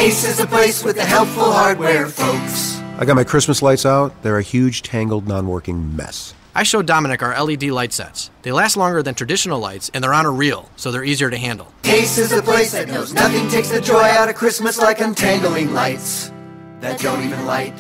Ace is the place with the helpful hardware, folks. I got my Christmas lights out. They're a huge, tangled, non-working mess. I showed Dominic our LED light sets. They last longer than traditional lights, and they're on a reel, so they're easier to handle. Ace is the place that knows nothing takes the joy out of Christmas like untangling lights that don't even light.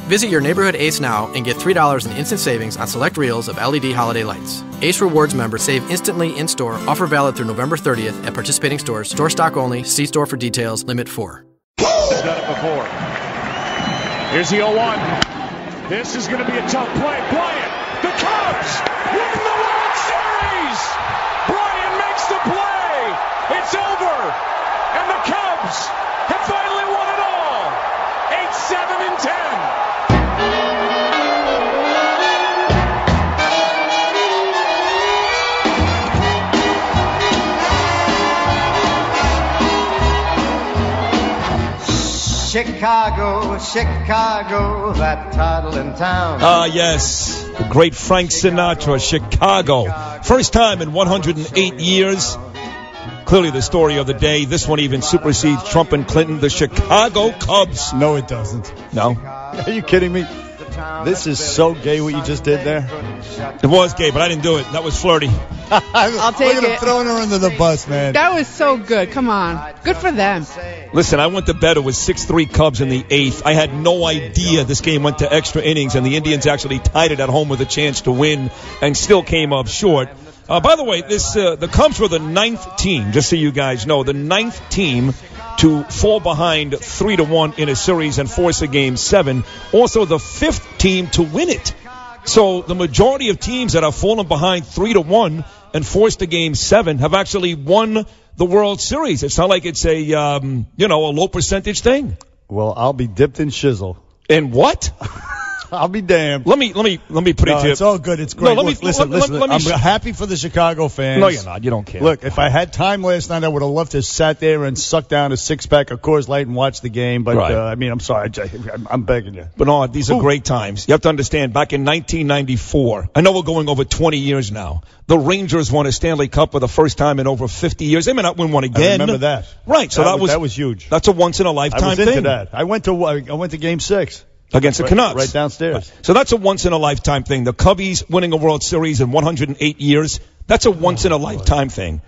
Visit your neighborhood Ace now and get $3 in instant savings on select reels of LED holiday lights. Ace Rewards members save instantly in-store. Offer valid through November 30th at participating stores. Store stock only. See store for details. Limit 4. He's done it before. Here's the 0-1. This is going to be a tough play. Bryant, the Cubs win the World Series. Bryant makes the play. It's over. And the Cubs have finally won it all. 8-7-10. Chicago, Chicago, that toddling town. Yes, the great Frank Sinatra, Chicago. First time in 108 years. Clearly the story of the day. This one even supersedes Trump and Clinton. The Chicago Cubs. No, it doesn't. No? Are you kidding me? This is so gay what you just did there. It was gay, but I didn't do it. That was flirty. I'll take Look at him it. throwing her under the bus, man. That was so good. Come on. Good for them. Listen, I went to bed. It was 6-3 Cubs in the 8th. I had no idea this game went to extra innings, and the Indians actually tied it at home with a chance to win and still came up short. By the way, the Cubs were the 9th team, just so you guys know, the 9th team to fall behind 3-1 in a series and force a Game 7. Also the 5th team to win it. So the majority of teams that have fallen behind 3-1 and forced a Game 7 have actually won the World Series. It's not like it's a low percentage thing. Well, I'll be dipped in shizzle. And what? I'll be damned. Let me put it to you. It's all good. It's great. No, Listen. I'm happy for the Chicago fans. No, you're not. You don't care. Look, if I had time last night, I would have loved to have sat there and sucked down a six-pack of Coors Light and watched the game. But, right. I'm sorry. I'm begging you. Bernard, these are great times. You have to understand, back in 1994, I know we're going over 20 years now, the Rangers won a Stanley Cup for the first time in over 50 years. They may not win one again. I remember that. Right. So that was huge. That's a once-in-a-lifetime thing. I was into that. I went to Game 6. Against the Canucks. Right downstairs. Right. So that's a once-in-a-lifetime thing. The Cubbies winning a World Series in 108 years, that's a once-in-a-lifetime thing.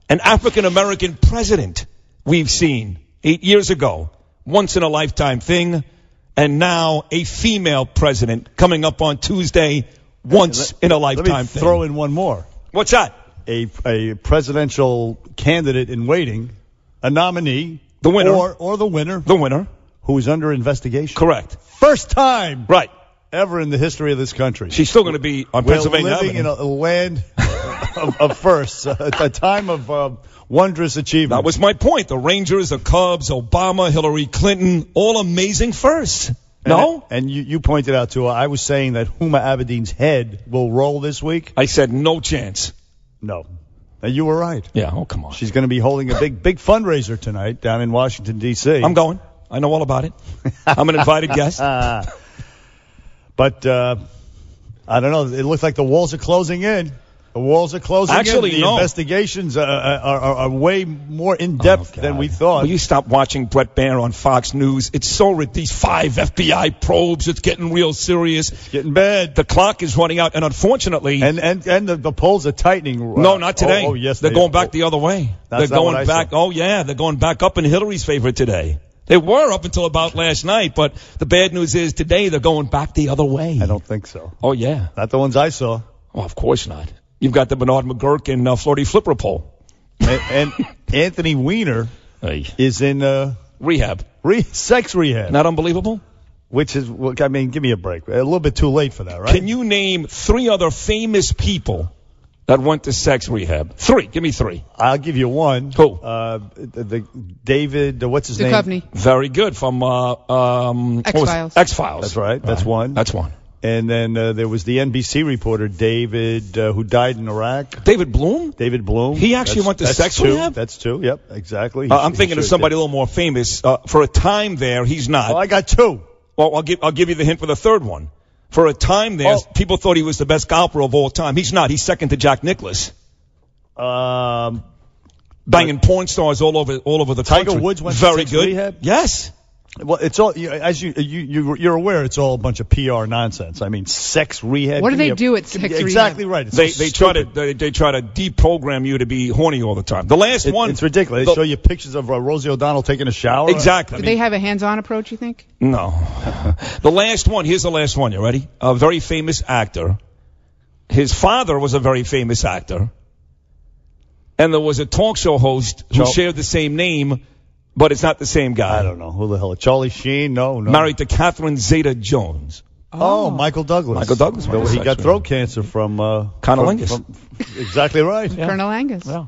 An African-American president we've seen 8 years ago, once-in-a-lifetime thing. And now a female president coming up on Tuesday, once-in-a-lifetime thing. Throw in one more. What's that? A presidential candidate in waiting, a nominee. The winner. Or the winner. The winner. Who is under investigation. Correct. First time. Right. Ever in the history of this country. She's still going to be on Pennsylvania Avenue. We're living in a land of firsts, a time of wondrous achievement. That was my point. The Rangers, the Cubs, Obama, Hillary Clinton, all amazing firsts. No? And you pointed out, too, I was saying that Huma Abedin's head will roll this week. I said no chance. No. And you were right. Yeah, oh, come on. She's going to be holding a big fundraiser tonight down in Washington, D.C. I'm going. I know all about it. I'm an invited guest. But I don't know. It looks like the walls are closing in. The walls are closing in. The investigations are way more in-depth than we thought. Will you stop watching Brett Baer on Fox News? It's so these 5 FBI probes. It's getting real serious. It's getting bad. The clock is running out, and unfortunately... And the polls are tightening. No, not today. Oh, yes, they're going back the other way. They're going back. Oh, yeah. They're going back up in Hillary's favor today. They were up until about last night, but the bad news is today they're going back the other way. I don't think so. Oh, yeah. Not the ones I saw. Oh, of course not. You've got the Bernard McGurk and Flirty Flipper poll. And Anthony Weiner is in rehab. Sex rehab. Not unbelievable? Which is, give me a break. A little bit too late for that, right? Can you name 3 other famous people that went to sex rehab? 3. Give me 3. I'll give you one. Who? The David, what's his name? Duchovny. Very good. From X-Files. X-Files. That's right. That's one. That's one. And then there was the NBC reporter, David, who died in Iraq. David Bloom? David Bloom. He actually went to sex rehab? That's 2. Yep, exactly. I'm thinking of somebody a little more famous. For a time there, he's not. Well, I got 2. Well, I'll give you the hint for the third one. For a time there, people thought he was the best golfer of all time. He's not. He's second to Jack Nicklaus. banging porn stars all over the country. Tiger Woods went very to good. rehab? Yes. Well, it's all, as you're aware, it's all a bunch of PR nonsense. I mean, sex rehab. What do they do at sex rehab? Exactly right. It's They so try to deprogram you to be horny all the time. The last one. It's ridiculous. They show you pictures of Rosie O'Donnell taking a shower. Exactly. Do they have a hands-on approach, you think? No. The last one. Here's the last one. You ready? A very famous actor. His father was a very famous actor. And there was a talk show host who shared the same name, but it's not the same guy. I don't know. Who the hell? Charlie Sheen? No. Married to Catherine Zeta-Jones. Oh, Michael Douglas. Michael Douglas. He got throat cancer from... Colonel Angus. Exactly right. Yeah. Colonel Angus. Yeah.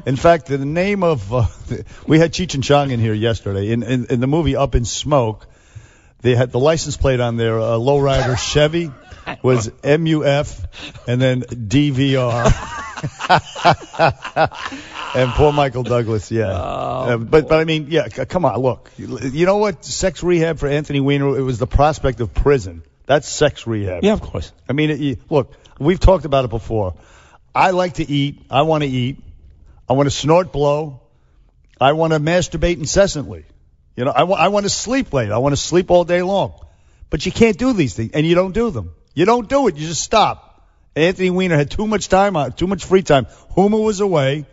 In fact, the name of... we had Cheech and Chong in here yesterday. In the movie Up in Smoke, they had the license plate on their lowrider Chevy was MUF and then DVR. And poor Michael Douglas, yeah. But I mean, yeah, come on, look. You know what? Sex rehab for Anthony Weiner, it was the prospect of prison. That's sex rehab. Yeah, of course. I mean, look, we've talked about it before. I like to eat. I want to eat. I want to snort blow. I want to masturbate incessantly. You know, I want to sleep late. I want to sleep all day long. But you can't do these things, and you don't do them. You don't do it. You just stop. Anthony Weiner had too much time, too much free time. Hoomer was away.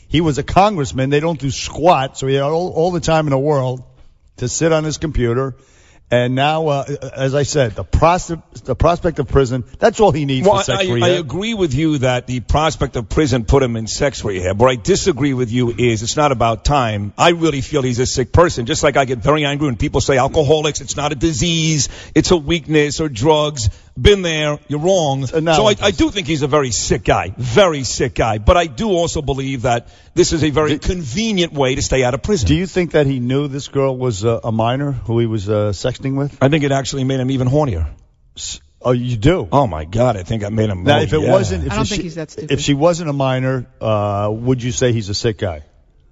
He was a congressman. They don't do squat, so he had all the time in the world to sit on his computer. And now, as I said, the prospect of prison, that's all he needs for sex rehab. I agree with you that the prospect of prison put him in sex rehab. Where I disagree with you is it's not about time. I really feel he's a sick person. Just like I get very angry when people say alcoholics, it's not a disease, it's a weakness, or drugs. Been there, you're wrong. So I do think he's a very sick guy. But I do also believe that this is a very convenient way to stay out of prison. Do you think that he knew this girl was a minor who he was sexting with? I think it actually made him even hornier. Oh, you do? Oh, my God. I think I made him now, if it wasn't, I don't think he's that stupid. If she wasn't a minor, would you say he's a sick guy?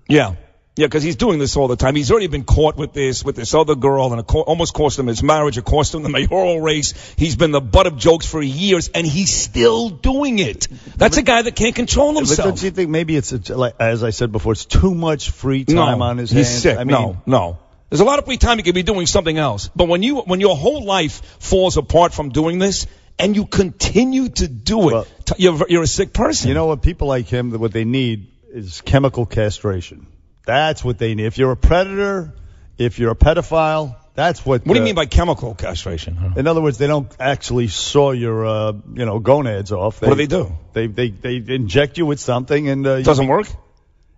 Yeah. Yeah, because he's doing this all the time. He's already been caught with this other girl, and it almost cost him his marriage. It cost him the mayoral race. He's been the butt of jokes for years, and he's still doing it. That's a guy that can't control himself. But don't you think maybe it's, like, as I said before, it's too much free time on his hands? He's sick. I mean, no. There's a lot of free time he could be doing something else. But when your whole life falls apart from doing this, and you continue to do it, you're a sick person. You know what? People like him, what they need is chemical castration. That's what they need. If you're a predator, if you're a pedophile, that's what... What do you mean by chemical castration? Huh? In other words, they don't actually saw your, gonads off. What do they do? They inject you with something and... It doesn't work?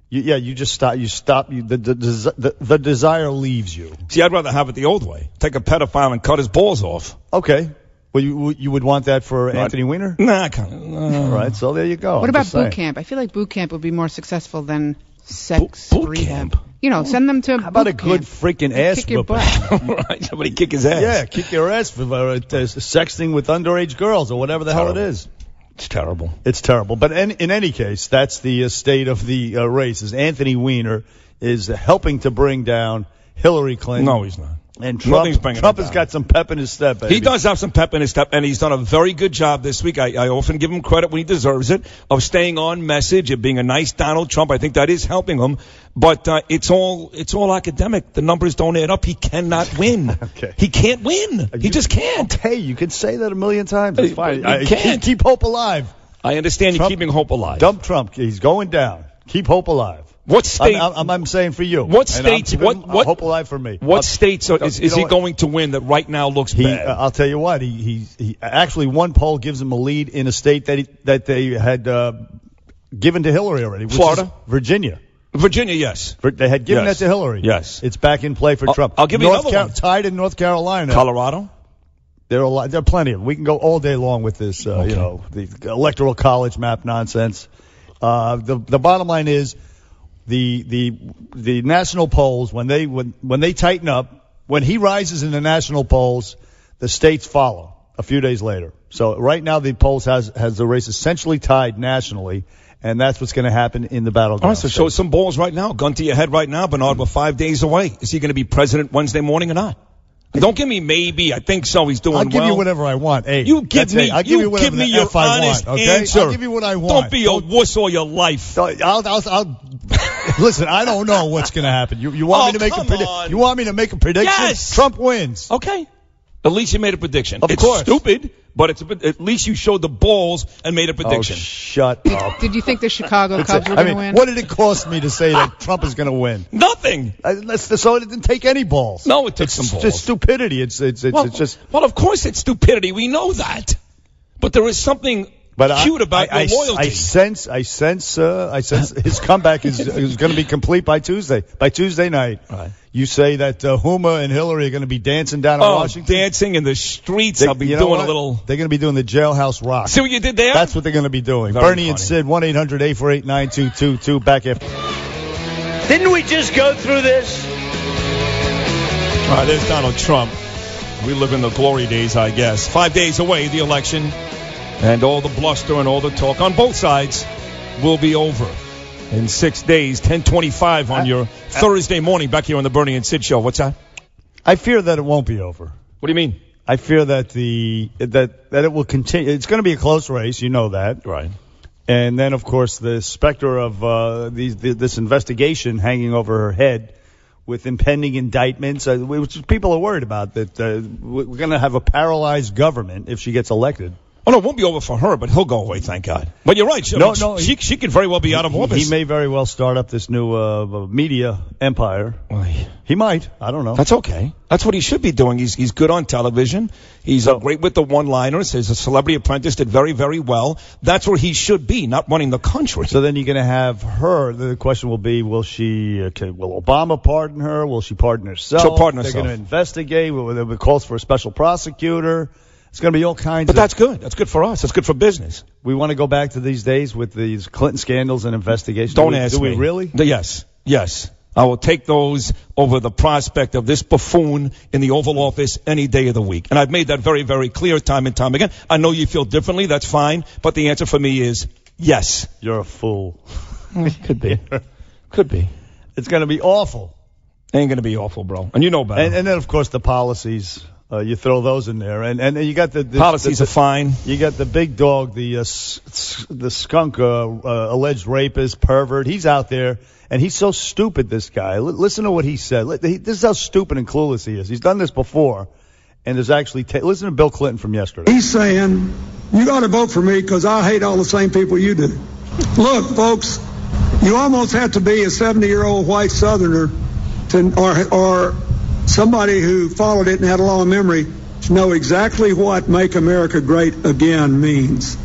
You just stop. You stop. The desire leaves you. See, I'd rather have it the old way. Take a pedophile and cut his balls off. Okay. Well, you would want that for Anthony Weiner? Nah, I can't. All right, so there you go. What about boot camp? I feel like boot camp would be more successful than sex boot rehab. Camp? You know, send them to How about boot a good camp. freaking ass Kick your whooping? butt. Right, somebody kick his ass. Yeah, kick your ass for sexting with underage girls or whatever the hell it is. It's terrible. It's terrible. But in any case, that's the state of the race. Is Anthony Weiner is helping to bring down Hillary Clinton. No, he's not. And Trump has got some pep in his step, baby. He does have some pep in his step, and he's done a very good job this week. I often give him credit when he deserves it, of staying on message, of being a nice Donald Trump. I think that is helping him. But it's all academic. The numbers don't add up. He cannot win. Okay. He can't win. He just can't. Okay, you can say that a million times. It's fine. You can't. Keep hope alive. I understand you're keeping hope alive. Dump Trump. He's going down. Keep hope alive. What state? I'm saying for you. What states? What hope alive for me? What states is he going to win that right now looks bad? I'll tell you what. He actually, one poll gives him a lead in a state that they had given to Hillary already. Florida, Virginia. Virginia, yes. They had given that to Hillary. Yes. It's back in play for Trump. I'll give you another one. Tied in North Carolina. Colorado. There are plenty of them. We can go all day long with this. The electoral college map nonsense. The bottom line is. The national polls when they tighten up, when he rises in the national polls, the states follow a few days later. So right now the polls has the race essentially tied nationally, and that's what's going to happen in the battleground. All right, so show some balls right now. Gun to your head right now. Bernard, we're 5 days away. Is he going to be president Wednesday morning or not? Don't give me maybe. I think so. He's doing well. I'll give you whatever I want. Hey, you give me. I'll give you whatever me your honest answer. I'll give you what I want. Don't be a wuss all your life. I'll listen. I don't know what's going to happen. You want me to make a prediction? You want me to make a prediction? Yes. Trump wins. Okay. At least you made a prediction. Of course. It's stupid, but at least you showed the balls and made a prediction. Oh, shut up. Did you think the Chicago Cubs were going to win? What did it cost me to say that Trump is going to win? Nothing. So it didn't take any balls. No, it took some balls. It's just stupidity. It's just. Well, of course it's stupidity. We know that. But there is something cute about your loyalty. I sense his comeback is going to be complete by Tuesday. By Tuesday night. Right. You say that Huma and Hillary are going to be dancing down in Washington? Dancing in the streets. I'll be doing a little. They're going to be doing the jailhouse rock. See what you did there? That's what they're going to be doing. Very Bernie funny. and Sid, 1-800-848-9222. Back after. Didn't we just go through this? All right, there's Donald Trump. We live in the glory days, I guess. 5 days away, the election, and all the bluster and all the talk on both sides will be over. In 6 days, 10:25 on your Thursday morning, back here on the Bernie and Sid show. What's that? I fear that it won't be over. What do you mean? I fear that that it will continue. It's going to be a close race. You know that. Right. And then, of course, the specter of this investigation hanging over her head with impending indictments, which people are worried about, that we're going to have a paralyzed government if she gets elected. Oh, no, it won't be over for her, but he'll go away, thank God. But you're right. She could very well be out of office. He may very well start up this new media empire. He might. I don't know. That's okay. That's what he should be doing. He's good on television. He's great with the one-liners. He's a Celebrity Apprentice, did very, very well. That's where he should be, not running the country. So then you're going to have her. The question will be, will Obama pardon her? Will she pardon herself? She'll pardon herself. They're going to investigate. There will calls for a special prosecutor. It's going to be all kinds But that's good. That's good for us. That's good for business. We want to go back to these days with these Clinton scandals and investigations. Don't ask me. Do we really? Yes. I will take those over the prospect of this buffoon in the Oval Office any day of the week. And I've made that very, very clear time and time again. I know you feel differently. That's fine. But the answer for me is yes. You're a fool. Could be. Could be. It's going to be awful. Ain't going to be awful, bro. And you know better. And then, of course, the policies. You throw those in there, and you got the policies are fine. You got the big dog, the skunk, alleged rapist, pervert. He's out there, and he's so stupid. This guy. Listen to what he said. This is how stupid and clueless he is. He's done this before, and there's actually listen to Bill Clinton from yesterday. He's saying you got to vote for me because I hate all the same people you do. Look, folks, you almost have to be a 70-year-old white Southerner or somebody who followed it and had a long memory to know exactly what "Make America Great Again" means.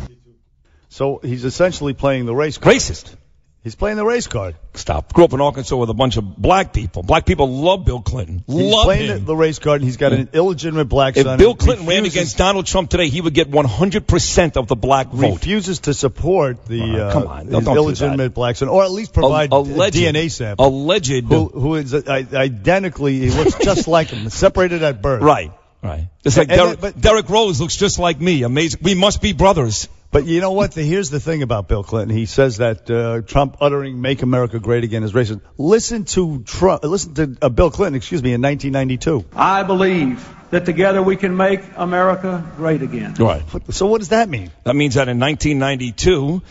So he's essentially playing the race card. Racist. He's playing the race card. Stop. Grew up in Arkansas with a bunch of black people. Black people love Bill Clinton. He's playing the race card, and he's got an illegitimate black son. If Bill Clinton ran against Donald Trump today, he would get 100% of the black vote. Refuses to support the his illegitimate black son, or at least provide a DNA sample. Alleged. Who is identically, he looks just like him, separated at birth. Right. It's like Derek Rose looks just like me. Amazing. We must be brothers. But you know what? Here's the thing about Bill Clinton. He says that Trump uttering "Make America Great Again" is racist. Listen to Bill Clinton, in 1992. I believe that together we can make America great again. Right. So what does that mean? That means that in 1992,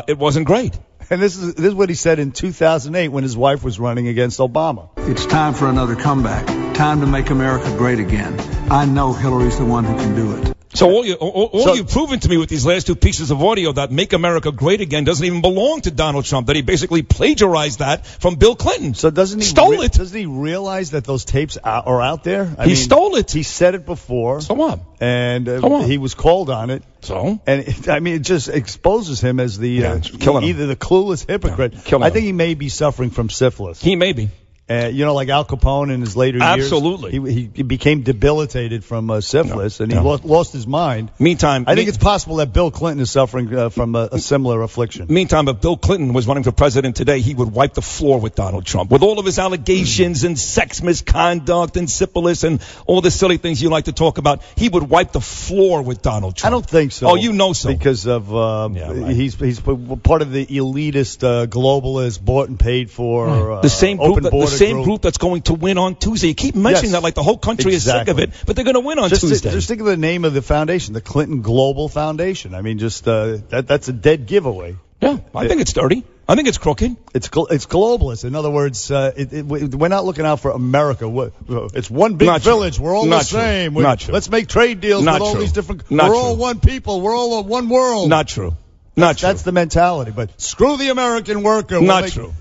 it wasn't great. And this is what he said in 2008 when his wife was running against Obama. It's time for another comeback. Time to make America great again. I know Hillary's the one who can do it. So all you've proven to me with these last two pieces of audio that "Make America Great Again" doesn't even belong to Donald Trump, that he basically plagiarized that from Bill Clinton. So doesn't he stole it? Doesn't he realize that those tapes are out there? He stole it. He said it before. So what? And he was called on it. So? And it just exposes him as either the clueless hypocrite. I think he may be suffering from syphilis. He may be. Like Al Capone in his later years. Absolutely. He became debilitated from syphilis, and he lost his mind. Meantime, I think it's possible that Bill Clinton is suffering from a similar affliction. Meantime, if Bill Clinton was running for president today, he would wipe the floor with Donald Trump. With all of his allegations and sex misconduct and syphilis and all the silly things you like to talk about, he would wipe the floor with Donald Trump. I don't think so. Oh, you know so. Because of he's part of the elitist, globalist, bought and paid for the same open borders. same group that's going to win on Tuesday. You keep mentioning that like the whole country is sick of it, but they're going to win on Tuesday. Just think of the name of the foundation, the Clinton Global Foundation. I mean, just that's a dead giveaway. Yeah, I think it's dirty. I think it's crooked. It's globalist. In other words, we're not looking out for America. It's one big village. We're all the same. Let's make trade deals with all these different. We're all one people. We're all one world. Not true. That's the mentality. But screw the American worker. Not true.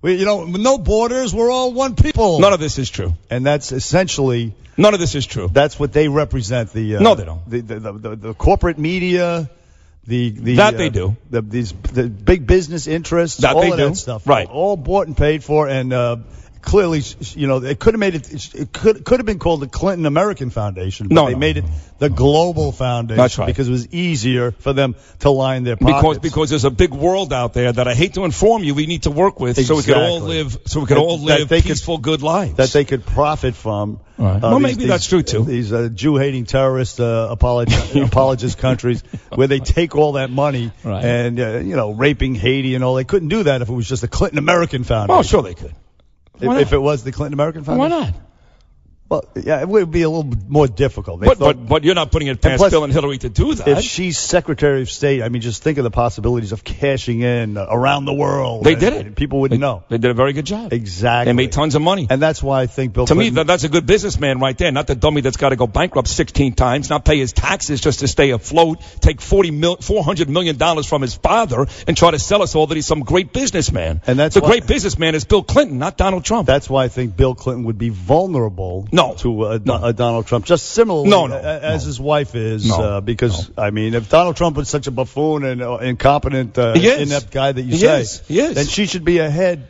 No borders. We're all one people. None of this is true. And that's essentially. None of this is true. That's what they represent. No, they don't. The corporate media. They do. The big business interests, all of that stuff, right? All bought and paid for, and clearly, it could have made it. It could have been called the Clinton American Foundation, but they made it the Global Foundation. That's right. Because it was easier for them to line their pockets. Because there's a big world out there that I hate to inform you we need to work with, so we could all live peaceful, good lives that they could profit from. Right. Well, maybe that's true too. These Jew-hating terrorist apologist countries where they take all that money and raping Haiti and all. They couldn't do that if it was just the Clinton American Foundation. Oh, sure they could. If it was the Clinton American Foundation. Why not? Well, yeah, it would be a little more difficult. But you're not putting it past Bill and Hillary to do that. If she's Secretary of State, I mean, just think of the possibilities of cashing in around the world. They did it. People wouldn't know. They did a very good job. Exactly. They made tons of money. And that's why I think Bill Clinton... To me, that's a good businessman right there. Not the dummy that's got to go bankrupt 16 times, not pay his taxes just to stay afloat, take $400 million from his father, and try to sell us all that he's some great businessman. And that's great businessman is Bill Clinton, not Donald Trump. That's why I think Bill Clinton would be vulnerable to Donald Trump, just similarly as his wife is, because I mean, if Donald Trump was such a buffoon and incompetent, inept guy that you say, then she should be ahead.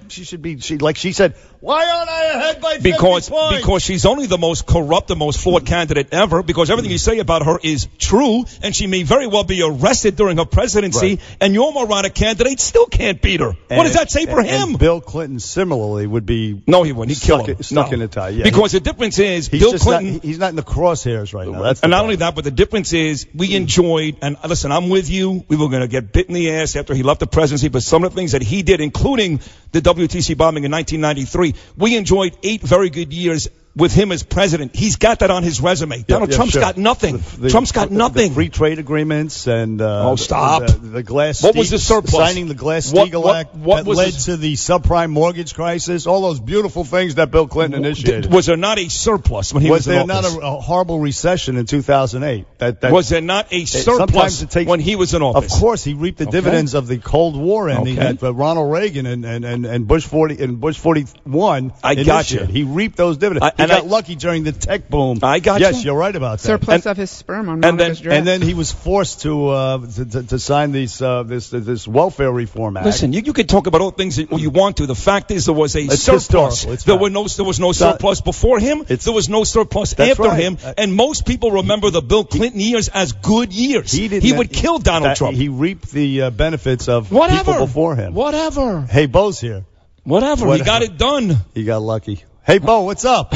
Like she said, why aren't I ahead by 50 points? Because she's only the most corrupt, the most flawed candidate ever. Because everything you say about her is true, and she may very well be arrested during her presidency. And your moronic candidate still can't beat her. What does that say for him? And Bill Clinton similarly would be. No, he wouldn't. He'd kill him. Stuck in a tie. Yeah, because the difference is Bill Clinton. He's not in the crosshairs right now. And not only that, but the difference is we enjoyed. And listen, I'm with you. We were going to get bit in the ass after he left the presidency, but some of the things that he did, including the WTC bombing in 1993, we enjoyed 8 very good years with him as president. He's got that on his resume. Donald Trump's got nothing. Trump's got nothing. The free trade agreements and stop. The Glass-Steagall. What was the surplus? Signing the Glass-Steagall Act that led to the subprime mortgage crisis. All those beautiful things that Bill Clinton initiated. Was there not a surplus when he was in office? Was there not a horrible recession in 2008? Was there not a surplus when he was in office? Of course, he reaped the dividends of the Cold War ending that Ronald Reagan and Bush 41 I got you. He reaped those dividends. He got lucky during the tech boom. I got you. Yes, you're right about that. Surplus of his sperm on and then he was forced to sign this welfare reform act. Listen, you could talk about all things that you want to. The fact is there was a surplus. There was no surplus before him. There was no surplus after him. And most people remember the Bill Clinton years as good years. He would kill Donald Trump. He reaped the benefits of people before him. Whatever. Hey, Bo's here. Whatever. He got it done. He got lucky. Hey, Bo, what's up?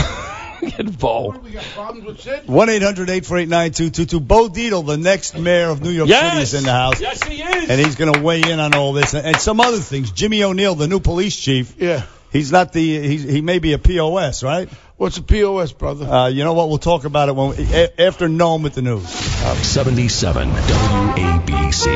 Get Bo. We got problems with Sid? 1-800-848-9222. Bo Dietl, the next mayor of New York City, is in the house. Yes, he is. And he's going to weigh in on all this and some other things. Jimmy O'Neill, the new police chief. Yeah. He's not he may be a POS, right? What's a POS, brother? You know what? We'll talk about it after Noam with the news. 77 WABC.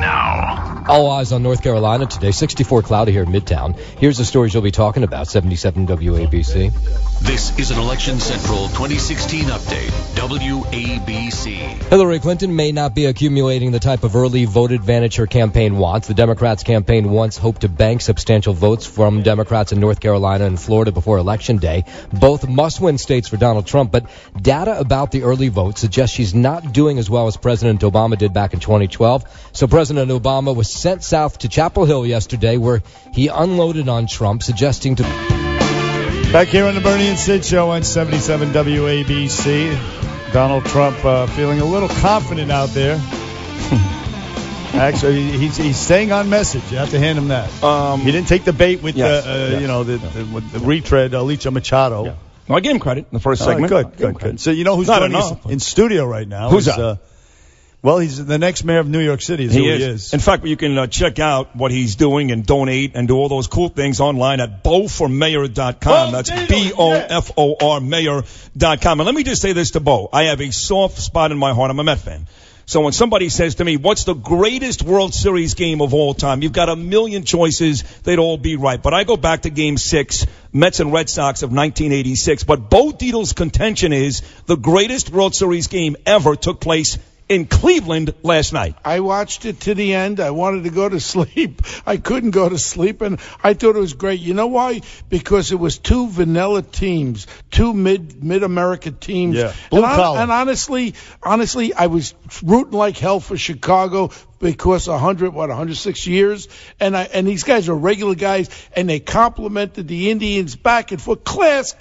Now. All eyes on North Carolina today. 64 cloudy here in Midtown. Here's the stories you'll be talking about. 77 WABC. This is an Election Central 2016 update. WABC. Hillary Clinton may not be accumulating the type of early vote advantage her campaign wants. The Democrats' campaign once hoped to bank substantial votes from Democrats in North Carolina and Florida before Election Day. Both must-win states for Donald Trump, but data about the early vote suggests she's not doing as well as President Obama did back in 2012. So President Obama was sent south to Chapel Hill yesterday, where he unloaded on Trump, suggesting to... Back here on the Bernie and Sid Show on 77 WABC. Donald Trump feeling a little confident out there. Actually, he's staying on message. You have to hand him that. He didn't take the bait with with the retread, Alicia Machado. Yeah. Well, I gave him credit in the first segment. Good. So you know who's joining us in studio right now? Who's that? Well, he's the next mayor of New York City. He is. In fact, you can check out what he's doing and donate and do all those cool things online at boformayor.com. That's BOFOR mayor.com. And let me just say this to Bo. I have a soft spot in my heart. I'm a Met fan. So when somebody says to me, what's the greatest World Series game of all time? You've got a million choices. They'd all be right. But I go back to Game 6, Mets and Red Sox of 1986. But Bo Dietl's contention is the greatest World Series game ever took place in Cleveland last night. I watched it to the end. I wanted to go to sleep. I couldn't go to sleep, and I thought it was great. You know why? Because it was two vanilla teams, two mid-America teams. Yeah. Blue collar. And honestly, I was rooting like hell for Chicago because 106 years, and these guys are regular guys, and they complimented the Indians back and forth. Class.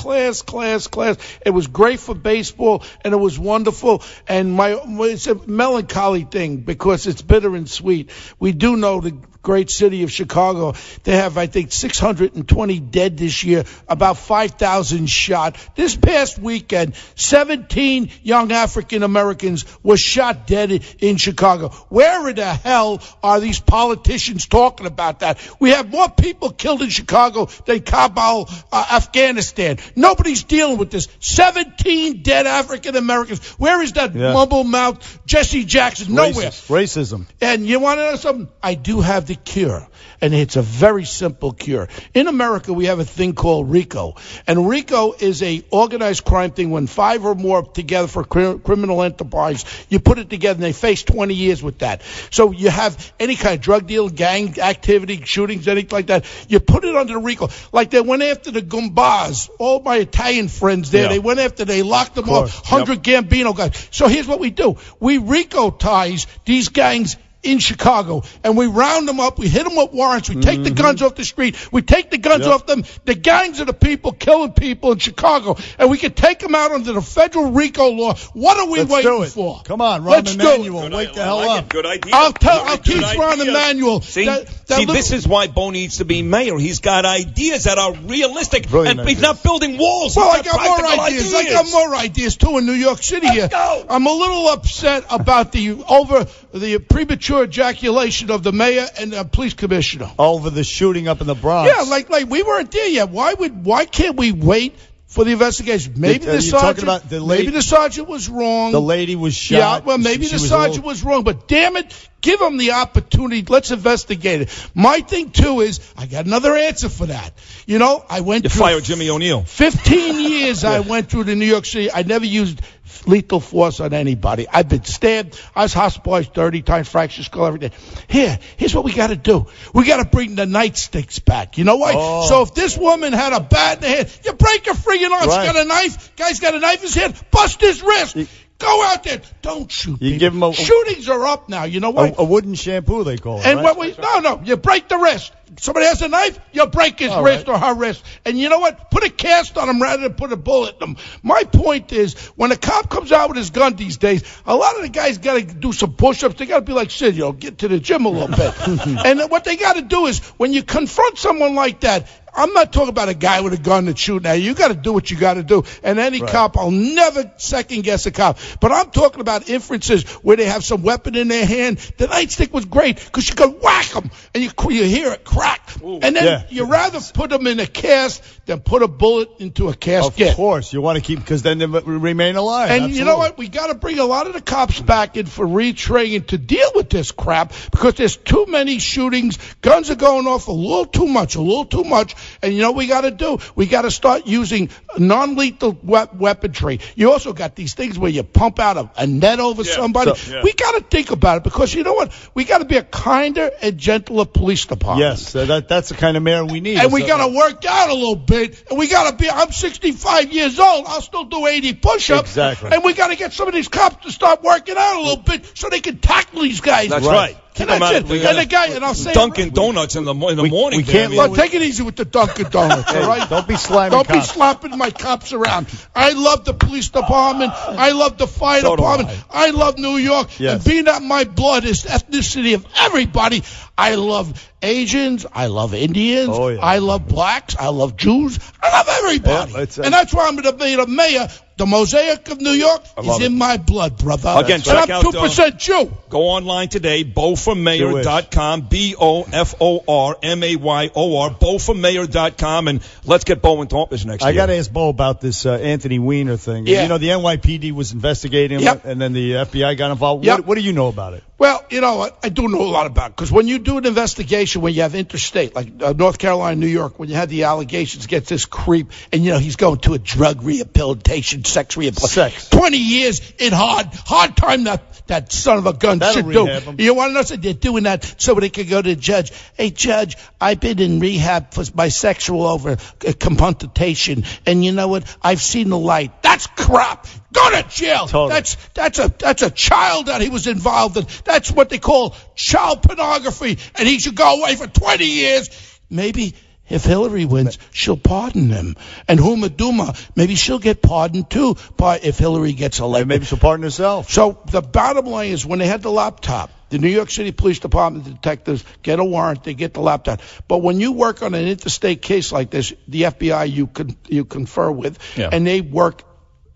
It was great for baseball, and it was wonderful. And it's a melancholy thing because it's bitter and sweet. We do know the great city of Chicago. They have, I think, 620 dead this year, about 5,000 shot. This past weekend, 17 young African Americans were shot dead in Chicago. Where in the hell are these politicians talking about that? We have more people killed in Chicago than Kabul, Afghanistan. Nobody's dealing with this. 17 dead African Americans. Where is that mumble-mouthed Jesse Jackson? Nowhere. Racism. And you want to know something? I do have the cure, and it's a very simple cure. In America, we have a thing called RICO, and RICO is a organized crime thing when 5 or more together for criminal enterprise. You put it together, and they face 20 years with that. So you have any kind of drug deal, gang activity, shootings, anything like that. You put it under the RICO. Like they went after the Gumbaz, all my Italian friends there. Yeah. They locked them off, 100 Gambino guys. So here's what we do. We RICO-tize these gangs in Chicago, and we round them up. We hit them with warrants. We take the guns off the street. We take the guns off them. The gangs are the people killing people in Chicago, and we can take them out under the federal RICO law. What are we waiting for? Come on, Rahm Emanuel, wake the hell up. Good idea. I'll teach Rahm Emanuel. See, this is why Bo needs to be mayor. He's got ideas that are realistic, and he's not building walls. Well, I got more ideas. I got more ideas too in New York City here. I'm a little upset about the premature ejaculation of the mayor and the police commissioner over the shooting up in the Bronx. Yeah, like we weren't there yet. Why can't we wait for the investigation? Maybe the sergeant was wrong. The lady was shot. Yeah, well, maybe the sergeant was wrong, but damn it, give him the opportunity. Let's investigate it. My thing too is I got another answer for that. You know, I went through fired Jimmy O'Neill. 15 years I went through to New York City. I never used lethal force on anybody. I've been stabbed. I was hospitalized 30 times, fractured skull, everything. Here's what we got to do. We got to bring the nightsticks back. You know why? Oh. So if this woman had a bat in the head, you break her friggin' arm. Right. She got a knife. Guy's got a knife in his head. Bust his wrist. Go out there. Don't shoot people. Give him shootings are up now. You know what? A wooden shampoo, they call it. And right? No. You break the wrist. Somebody has a knife, you break his wrist or her wrist. And you know what? Put a cast on him rather than put a bullet in him. My point is, when a cop comes out with his gun these days, a lot of the guys got to do some push-ups. They got to be like Sid, get to the gym a little bit. And what they got to do is, when you confront someone like that, I'm not talking about a guy with a gun that's shooting at you. You got to do what you got to do. And any cop, I'll never second-guess a cop. But I'm talking about inferences where they have some weapon in their hand. The nightstick was great because you could whack them, and you hear it crack. Ooh, and then you rather put them in a cast than put a bullet into a casket. Of course. You want to keep, because then they remain alive. And you know what? We got to bring a lot of the cops back in for retraining to deal with this crap because there's too many shootings. Guns are going off a little too much. And you know what we got to do? We got to start using non-lethal weaponry. You also got these things where you pump out a net over somebody. We got to think about it because you know what? We got to be a kinder and gentler police department. Yes, that's the kind of mayor we need. And we got to work out a little bit. And we got to be, I'm 65 years old. I'll still do 80 push-ups. Exactly. And we got to get some of these cops to start working out a little bit so they can tackle these guys. That's right. And that's it. And the guy, and I'll say Dunkin' Donuts in the morning. We can't. Well, take it easy with the Dunkin' Donuts, all right? Don't be slamming Don't be slapping my cops around. I love the police department. I love the fire department. I love New York. Yes. And being that my blood is ethnicity of everybody, I love Asians. I love Indians. Oh, yeah. I love blacks. I love Jews. I love everybody. Yeah, and that's why I'm going to be the mayor. The mosaic of New York is in my blood, brother. Again, check out. I'm 2% Jew. Go online today, BoForMayor.com, BoForMayor, BoForMayor.com, and let's get Bo into office next year. I got to ask Bo about this Anthony Weiner thing. Yeah. You know, the NYPD was investigating him, and then the FBI got involved. What do you know about it? Well, you know what? I do know a lot about it, because when you do an investigation, when you have interstate, like North Carolina, New York, when you had the allegations against this creep, and, you know, he's going to a drug rehabilitation, sex rehabilitation. 20 years in hard time that son of a gun should do. You want to know something? They're doing that so they can go to the judge. Hey, judge, I've been in rehab for my sexual compulsion, and you know what? I've seen the light. That's crap. Go to jail. Totally. That's a child that he was involved in. That's what they call child pornography, and he should go away for 20 years. Maybe if Hillary wins, she'll pardon him. And Huma Duma, maybe she'll get pardoned too if Hillary gets elected. Maybe she'll pardon herself. So the bottom line is, when they had the laptop, the New York City Police Department detectives get a warrant, they get the laptop. But when you work on an interstate case like this, the FBI you confer with, and they work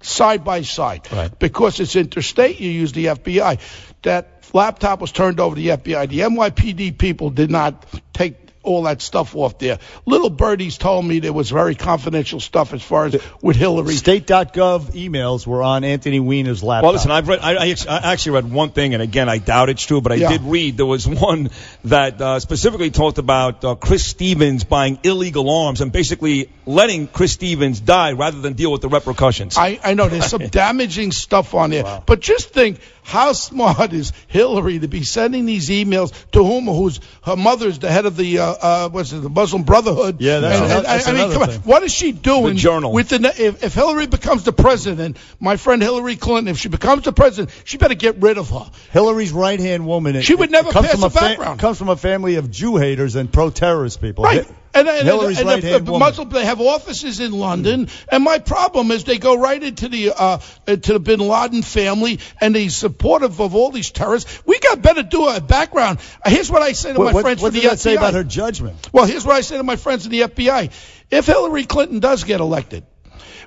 side by side. Right. Because it's interstate, you use the FBI. That laptop was turned over to the FBI. The NYPD people did not take all that stuff off there. Little birdies told me there was very confidential stuff as far as with Hillary. State.gov emails were on Anthony Weiner's laptop. Well, listen, I actually read one thing, and again, I doubt it's true, but I did read. There was one that specifically talked about Chris Stevens buying illegal arms and basically letting Chris Stevens die rather than deal with the repercussions. I know there's some damaging stuff on there, but just think, how smart is Hillary to be sending these emails to whose her mother's the head of the the Muslim Brotherhood? Yeah, that's come on, what is she doing? The Journal. With if Hillary becomes the president, my friend Hillary Clinton, if she becomes the president, she better get rid of her. Hillary's right-hand woman. She would never pass a background. Comes from a family of Jew haters and pro-terrorist people. Right. And Hillary's right-hand woman. Muslim, they have offices in London, and my problem is they go right into the Bin Laden family, and they're supportive of all these terrorists. We got better do a background. Here's what I say to my friends from the FBI. What does that say about her judgment? Well, here's what I say to my friends in the FBI. If Hillary Clinton does get elected,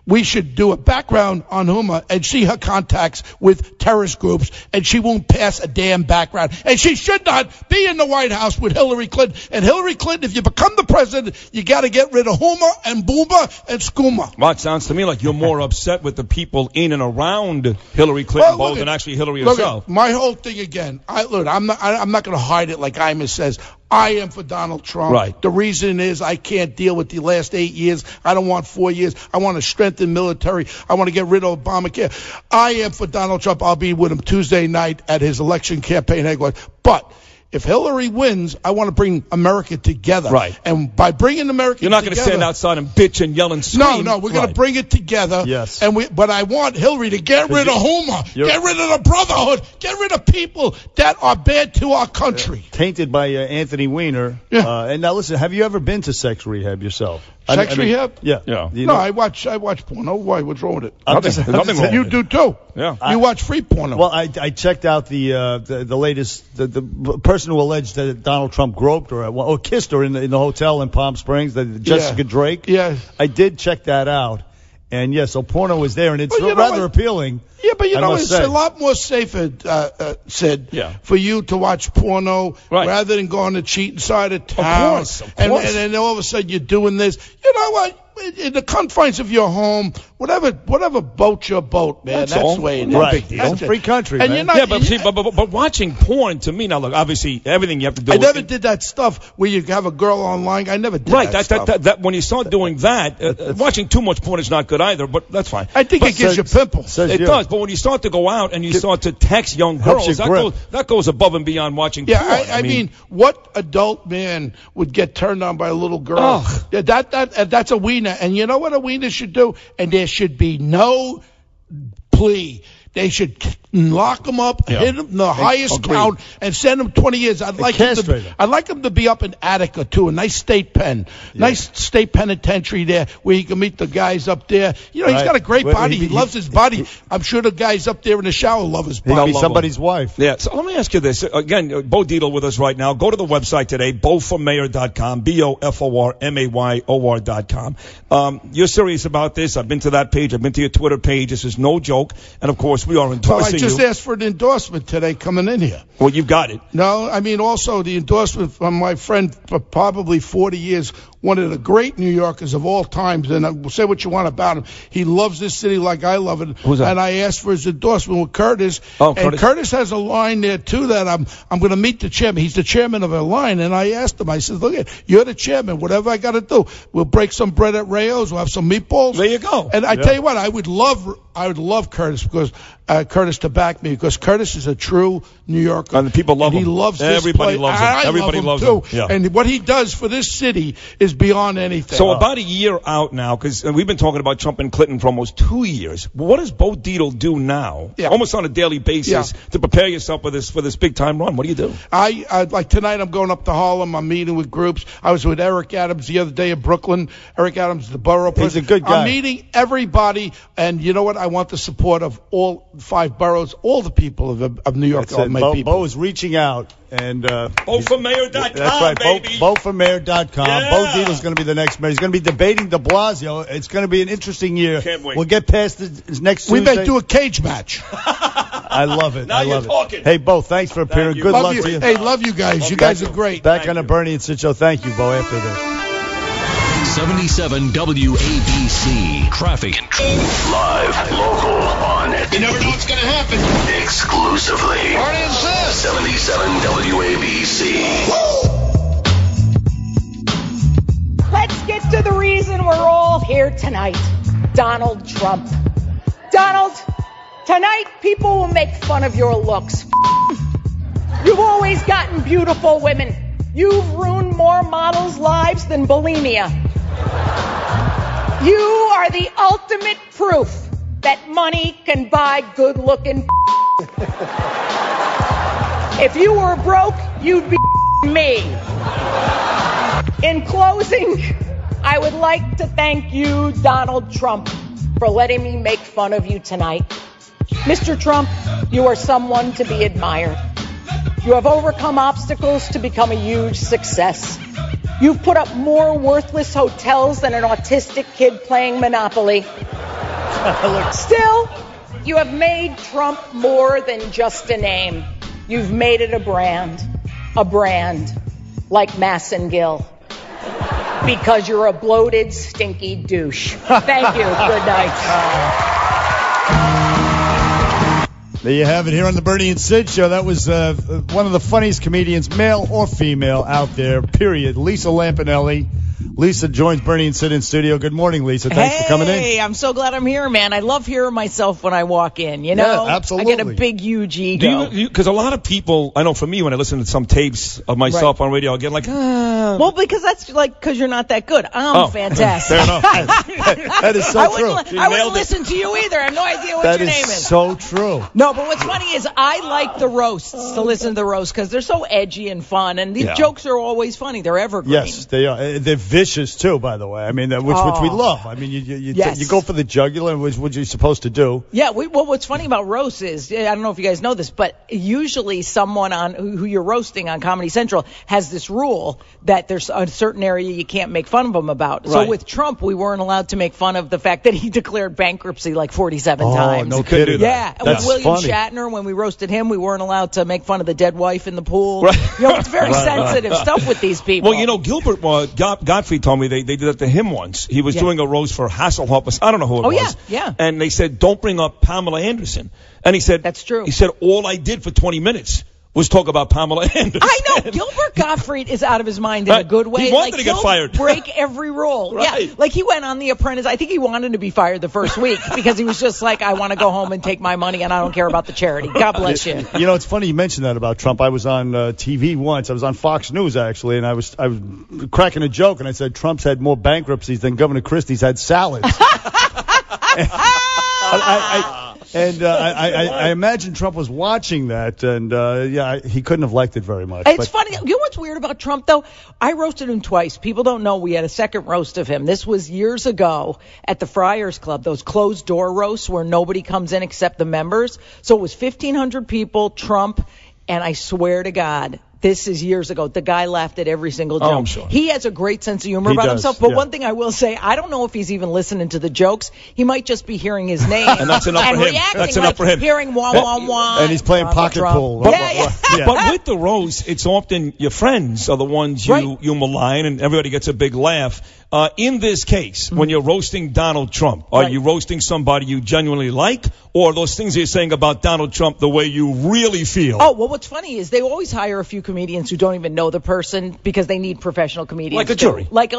we should do a background on Huma and see her contacts with terrorist groups, and she won't pass a damn background. And she should not be in the White House with Hillary Clinton. And Hillary Clinton, if you become the president, you got to get rid of Huma and Boomba and Skooma. Well, it sounds to me like you're more upset with the people in and around Hillary Clinton than actually Hillary herself. My whole thing again, I'm not going to hide it like Imus says. I am for Donald Trump. Right. The reason is I can't deal with the last 8 years. I don't want 4 years. I want to strengthen military. I want to get rid of Obamacare. I am for Donald Trump. I'll be with him Tuesday night at his election campaign headquarters. But if Hillary wins, I want to bring America together. Right. And by bringing America together... You're not going to stand outside and bitch and yell and scream. No, we're going to bring it together. Yes. But I want Hillary to get rid of Huma, get rid of the Brotherhood, get rid of people that are bad to our country. Tainted by Anthony Weiner. Yeah. And now listen, have you ever been to sex rehab yourself? Sex rehab? Yeah. No, I watch porno. Why? What's wrong with it? Nothing wrong with it. You do too. Yeah. You watch free porno. Well, I checked out the latest, the person who alleged that Donald Trump groped her or kissed her in the hotel in Palm Springs, Jessica Drake. Yeah. I did check that out. And so porno was there, and it's rather appealing. Yeah, but it's a lot more safer, for you to watch porno rather than going to cheat inside a town. Of course. And then all of a sudden you're doing this. You know what? In the confines of your home, whatever boat's your boat, man. That's the way it is. Right. It's a free country, and man. But watching porn, to me, now look, obviously everything you have to do. I never did that stuff where you have a girl online. I never did that stuff. That when you start doing that, watching too much porn is not good either, but that's fine. I think it gives you pimples. It does, but when you start to go out and you start to text young girls, that goes above and beyond watching porn. I mean, what adult man would get turned on by a little girl? That's a wiener. And you know what a wiener should do? And there should be no plea. They should lock him up, hit him the highest count, and send him 20 years. I'd like him to be up in Attica too, a nice state pen, nice state penitentiary there where he can meet the guys up there. You know, he's got a great body. He loves his body. I'm sure the guys up there in the shower love his body. He'll be somebody's wife. Yeah. So let me ask you this again. Bo Dietl with us right now. Go to the website today, boformayor.com, BOFORMAYOR.com. You're serious about this? I've been to that page. I've been to your Twitter page. This is no joke. And of course, we are endorsing you. I just asked for an endorsement today coming in here. Well, you've got it. No, I mean also the endorsement from my friend for probably 40 years, one of the great New Yorkers of all times, and say what you want about him. He loves this city like I love it. Who's that? And I asked for his endorsement with Curtis. Oh, and Curtis has a line there, too, that I'm going to meet the chairman. He's the chairman of a line, and I asked him, I said, look, you're the chairman. Whatever I got to do, we'll break some bread at Rayo's. We'll have some meatballs. There you go. And I tell you what, I would love Curtis because Curtis to back me because Curtis is a true New Yorker. And the people love him. He loves Everybody this place. loves him. Everybody love loves him, him. too. Yeah. And what he does for this city is beyond anything. So about a year out now, because we've been talking about Trump and Clinton for almost 2 years. What does Bo Dietl do now, almost on a daily basis, to prepare yourself for this big time run? What do you do? I like tonight. I'm going up to Harlem. I'm meeting with groups. I was with Eric Adams the other day in Brooklyn. Eric Adams, the borough president. He's a good guy. I'm meeting everybody, and you know what? I want the support of all 5 boroughs, all the people of New York. All my people. Bo is reaching out. And BoForMayor.com, that's right, baby. BoForMayor.com. Yeah. Bo Dietl's going to be the next mayor. He's going to be debating de Blasio. It's going to be an interesting year. Can't wait. We'll get past this next We Tuesday. may do a cage match. I love it. Now I love you're talking. it. Hey, Bo, thanks for appearing. Good luck to you. Hey, love you guys. You guys are great. Back on the Bernie and Sid show. Thank you, Bo, after this. 77 WABC. Traffic. Live, local, on it. You never know what's going to happen. Exclusively. What is this? 77 WABC. Let's get to the reason we're all here tonight. Donald Trump. Donald, tonight people will make fun of your looks. You've always gotten beautiful women. You've ruined more models' lives than bulimia. You are the ultimate proof that money can buy good-looking. If you were broke, you'd be me. In closing, I would like to thank you, Donald Trump, for letting me make fun of you tonight. Mr. Trump, you are someone to be admired. You have overcome obstacles to become a huge success. You've put up more worthless hotels than an autistic kid playing Monopoly. Still, you have made Trump more than just a name. You've made it a brand like Massengill. Because you're a bloated, stinky douche. Thank you. Good night. There you have it here on the Bernie and Sid show. That was one of the funniest comedians, male or female, out there, period. Lisa Lampinelli. Lisa joins Bernie and Sid in studio. Good morning, Lisa. Thanks for coming in. Hey, I'm so glad I'm here, man. I love hearing myself when I walk in, you know? Yeah, absolutely. I get a big, huge ego. Because a lot of people, I know for me, when I listen to some tapes of myself on radio, I get like, Well, because that's because you're not that good. I'm fantastic. Fair enough. That is so true. I wouldn't listen to you either. I have no idea what your name is. That is so true. No, but what's funny is I like the roasts, to listen to the roasts, because they're so edgy and fun, and these jokes are always funny. They're evergreen. Yes, they are. They're vicious, too, by the way. I mean, which we love. I mean, you go for the jugular, which you're supposed to do. Yeah, well, what's funny about roasts is, I don't know if you guys know this, but usually someone who you're roasting on Comedy Central has this rule that there's a certain area you can't make fun of him about. So with Trump, we weren't allowed to make fun of the fact that he declared bankruptcy like 47 times. No kidding. Yeah, and with William funny. Shatner, when we roasted him, we weren't allowed to make fun of the dead wife in the pool. Right. You know, it's very sensitive stuff with these people. Well, you know, Gilbert Gottfried told me they did that to him once. He was doing a roast for Hasselhoff. I don't know who it was. Yeah. And they said, don't bring up Pamela Anderson. And he said, that's true. He said, all I did for 20 minutes was talk about Pamela Anderson. I know. Gilbert Gottfried is out of his mind in a good way. He wanted to get fired. Break every rule. Right. Yeah. Like he went on The Apprentice. I think he wanted to be fired the first week because he was just like, I want to go home and take my money and I don't care about the charity. God bless you. You know, it's funny you mentioned that about Trump. I was on TV once. I was on Fox News, actually, and I was cracking a joke, and I said Trump's had more bankruptcies than Governor Christie's had salads. And I imagine Trump was watching that, and he couldn't have liked it very much. It's funny. You know what's weird about Trump, though? I roasted him twice. People don't know we had a second roast of him. This was years ago at the Friars Club, those closed-door roasts where nobody comes in except the members. So it was 1,500 people, Trump, and I swear to God, this is years ago. The guy laughed at every single joke. Oh, I'm sure. He has a great sense of humor about himself. But one thing I will say, I don't know if he's even listening to the jokes. He might just be hearing his name and that's enough for him. That's enough for him. Hearing wah wah wah. And he's playing pocket pool. But with the roast, it's often your friends are the ones you malign, and everybody gets a big laugh. In this case, when you're roasting Donald Trump, are you roasting somebody you genuinely like, or are those things you're saying about Donald Trump the way you really feel? Oh, well, what's funny is they always hire a few comedians who don't even know the person because they need professional comedians. Like a jury. Like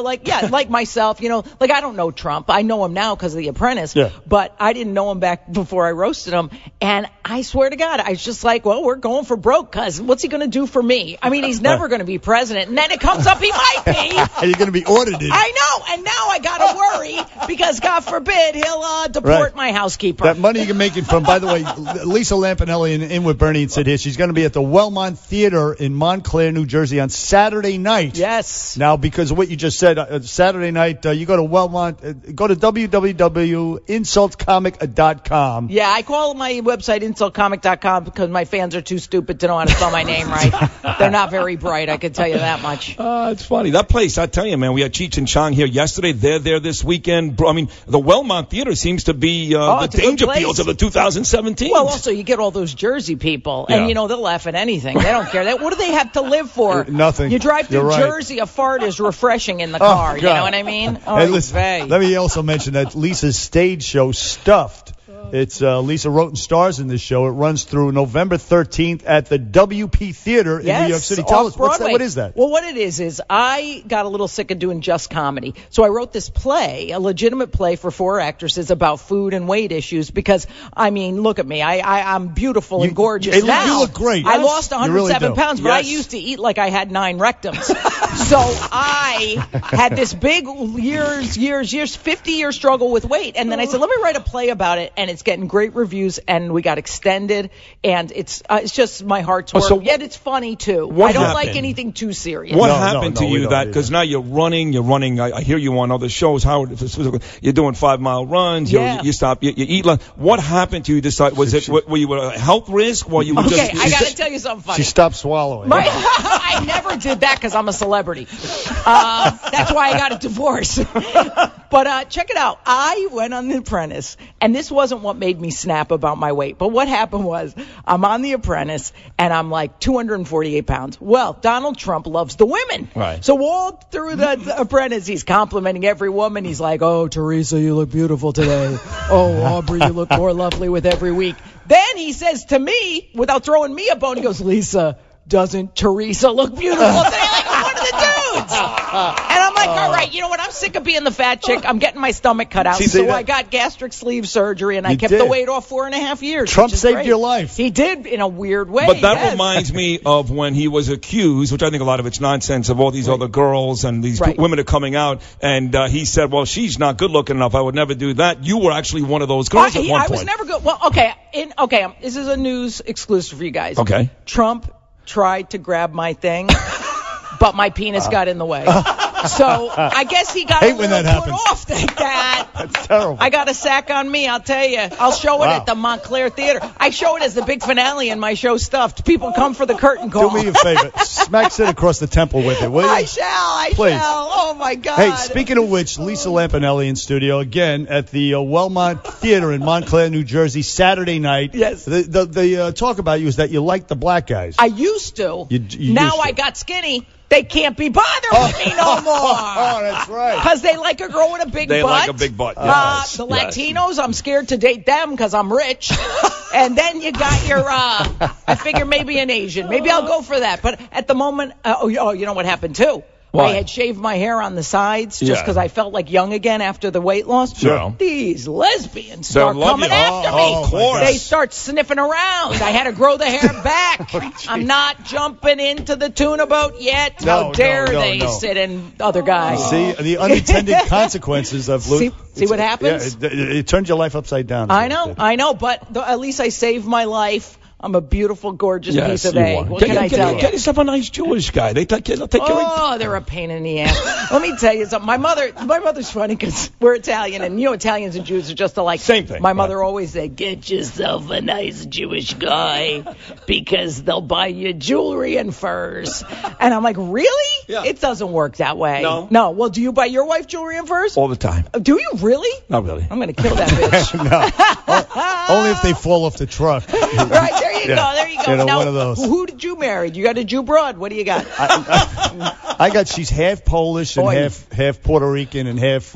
myself, like I don't know Trump. I know him now because of The Apprentice, but I didn't know him back before I roasted him. And I swear to God, I was just like, well, we're going for broke because what's he going to do for me? I mean, he's never going to be president. And then it comes up he might be. And you're going to be audited. I know. And now I got to worry because, God forbid, he'll deport my housekeeper. That money you can make it from, by the way, Lisa Lampinelli in with Bernie and Sid here. She's going to be at the Wellmont Theater in Montclair, New Jersey on Saturday night. Yes. Now, because of what you just said, Saturday night, you go to Wellmont, go to www.insultcomic.com. Yeah, I call my website insultcomic.com because my fans are too stupid to know how to spell my name right. They're not very bright, I can tell you that much. It's funny. That place, I tell you, man, we had Cheech and Chong here yesterday. They're there this weekend. I mean, the Wellmont Theater seems to be the danger fields of the 2017. Well, also, you get all those Jersey people, and, they'll laugh at anything. They don't care. What do they have to live for? Nothing. You drive through Jersey, a fart is refreshing in the car. You know what I mean? Hey, listen, let me also mention that Lisa's stage show, Stuffed. It's Lisa wrote and stars in this show. It runs through November 13th at the WP Theater in New York City. Tell us, what is that? Well, what it is I got a little sick of doing just comedy. So I wrote this play, a legitimate play for 4 actresses about food and weight issues because, I mean, look at me. I'm beautiful and gorgeous now. You look great. I lost 107 really pounds, but I used to eat like I had 9 rectums. So I had this big 50-year struggle with weight. And then I said, let me write a play about it. And it's getting great reviews, and we got extended, and it's just my heart's work. Yet it's funny too. I don't like anything too serious. What happened to you that? Because now you're running. I hear you on other shows. How you're doing 5-mile runs. You stop. You eat. What happened to you? Were you a health risk? Were you I got to tell you something funny. She stopped swallowing. I never did that because I'm a celebrity. That's why I got a divorce. But check it out. I went on The Apprentice, and this wasn't what made me snap about my weight. But what happened was I'm on The Apprentice, and I'm like 248 pounds. Well, Donald Trump loves the women. Right. So all through the Apprentice, he's complimenting every woman. He's like, oh, Teresa, you look beautiful today. Oh, Aubrey, you look more lovely with every week. Then he says to me, without throwing me a bone, he goes, Lisa, doesn't Teresa look beautiful today? Like one of the dudes. And I'm like, all right, you know what? I'm sick of being the fat chick. I'm getting my stomach cut out. So I got gastric sleeve surgery, and I kept the weight off 4.5 years. Trump saved your life. He did in a weird way. But that reminds me of when he was accused, which I think a lot of it's nonsense, of all these other girls and these women are coming out. And he said, well, she's not good looking enough. I would never do that. You were actually one of those girls at one point. I was never good. Well, okay. This is a news exclusive for you guys. Okay. Trump tried to grab my thing, but my penis got in the way. So I guess he got a little put off like that. That's terrible. I got a sack on me, I'll tell you. I'll show it at the Montclair Theater. I show it as the big finale in my show, Stuffed. People come for the curtain call. Do me a favor. Smack Sid across the temple with it, will you? I shall. Oh, my God. Hey, speaking of which, Lisa Lampinelli in studio again at the Wellmont Theater in Montclair, New Jersey, Saturday night. Yes. The talk about you is that you like the black guys. I used to. You now used to. I got skinny. They can't be bothered with me no more. Oh, that's right. Because they like a girl with a big butt. They like a big butt. Yes. The Latinos, I'm scared to date them because I'm rich. And then you got your, I figure maybe an Asian. Maybe I'll go for that. But at the moment, you know what happened too? Why? I had shaved my hair on the sides just because I felt like young again after the weight loss. Sure. These lesbians start coming after me. Of course. They start sniffing around. I had to grow the hair back. I'm not jumping into the tuna boat yet. How dare they sit in other guys? See, the unintended consequences of See what happens? Yeah, it turns your life upside down. I know, but at least I saved my life. I'm a beautiful, gorgeous piece of egg. What can I tell you? Get yourself a nice Jewish guy. They'll take care of Oh, they're a pain in the ass. Let me tell you something. My mother's funny because we're Italian, and Italians and Jews are just alike. Same thing. My mother always said, "Get yourself a nice Jewish guy because they'll buy you jewelry and furs." And I'm like, really? Yeah. It doesn't work that way. No. Well, do you buy your wife jewelry and furs? All the time. Do you really? Not really. I'm going to kill that bitch. No. Only if they fall off the truck. Right, there you go. There you go. Now, one of those. Who did you marry? You got a Jew broad. What do you got? She's half Polish and half Puerto Rican and half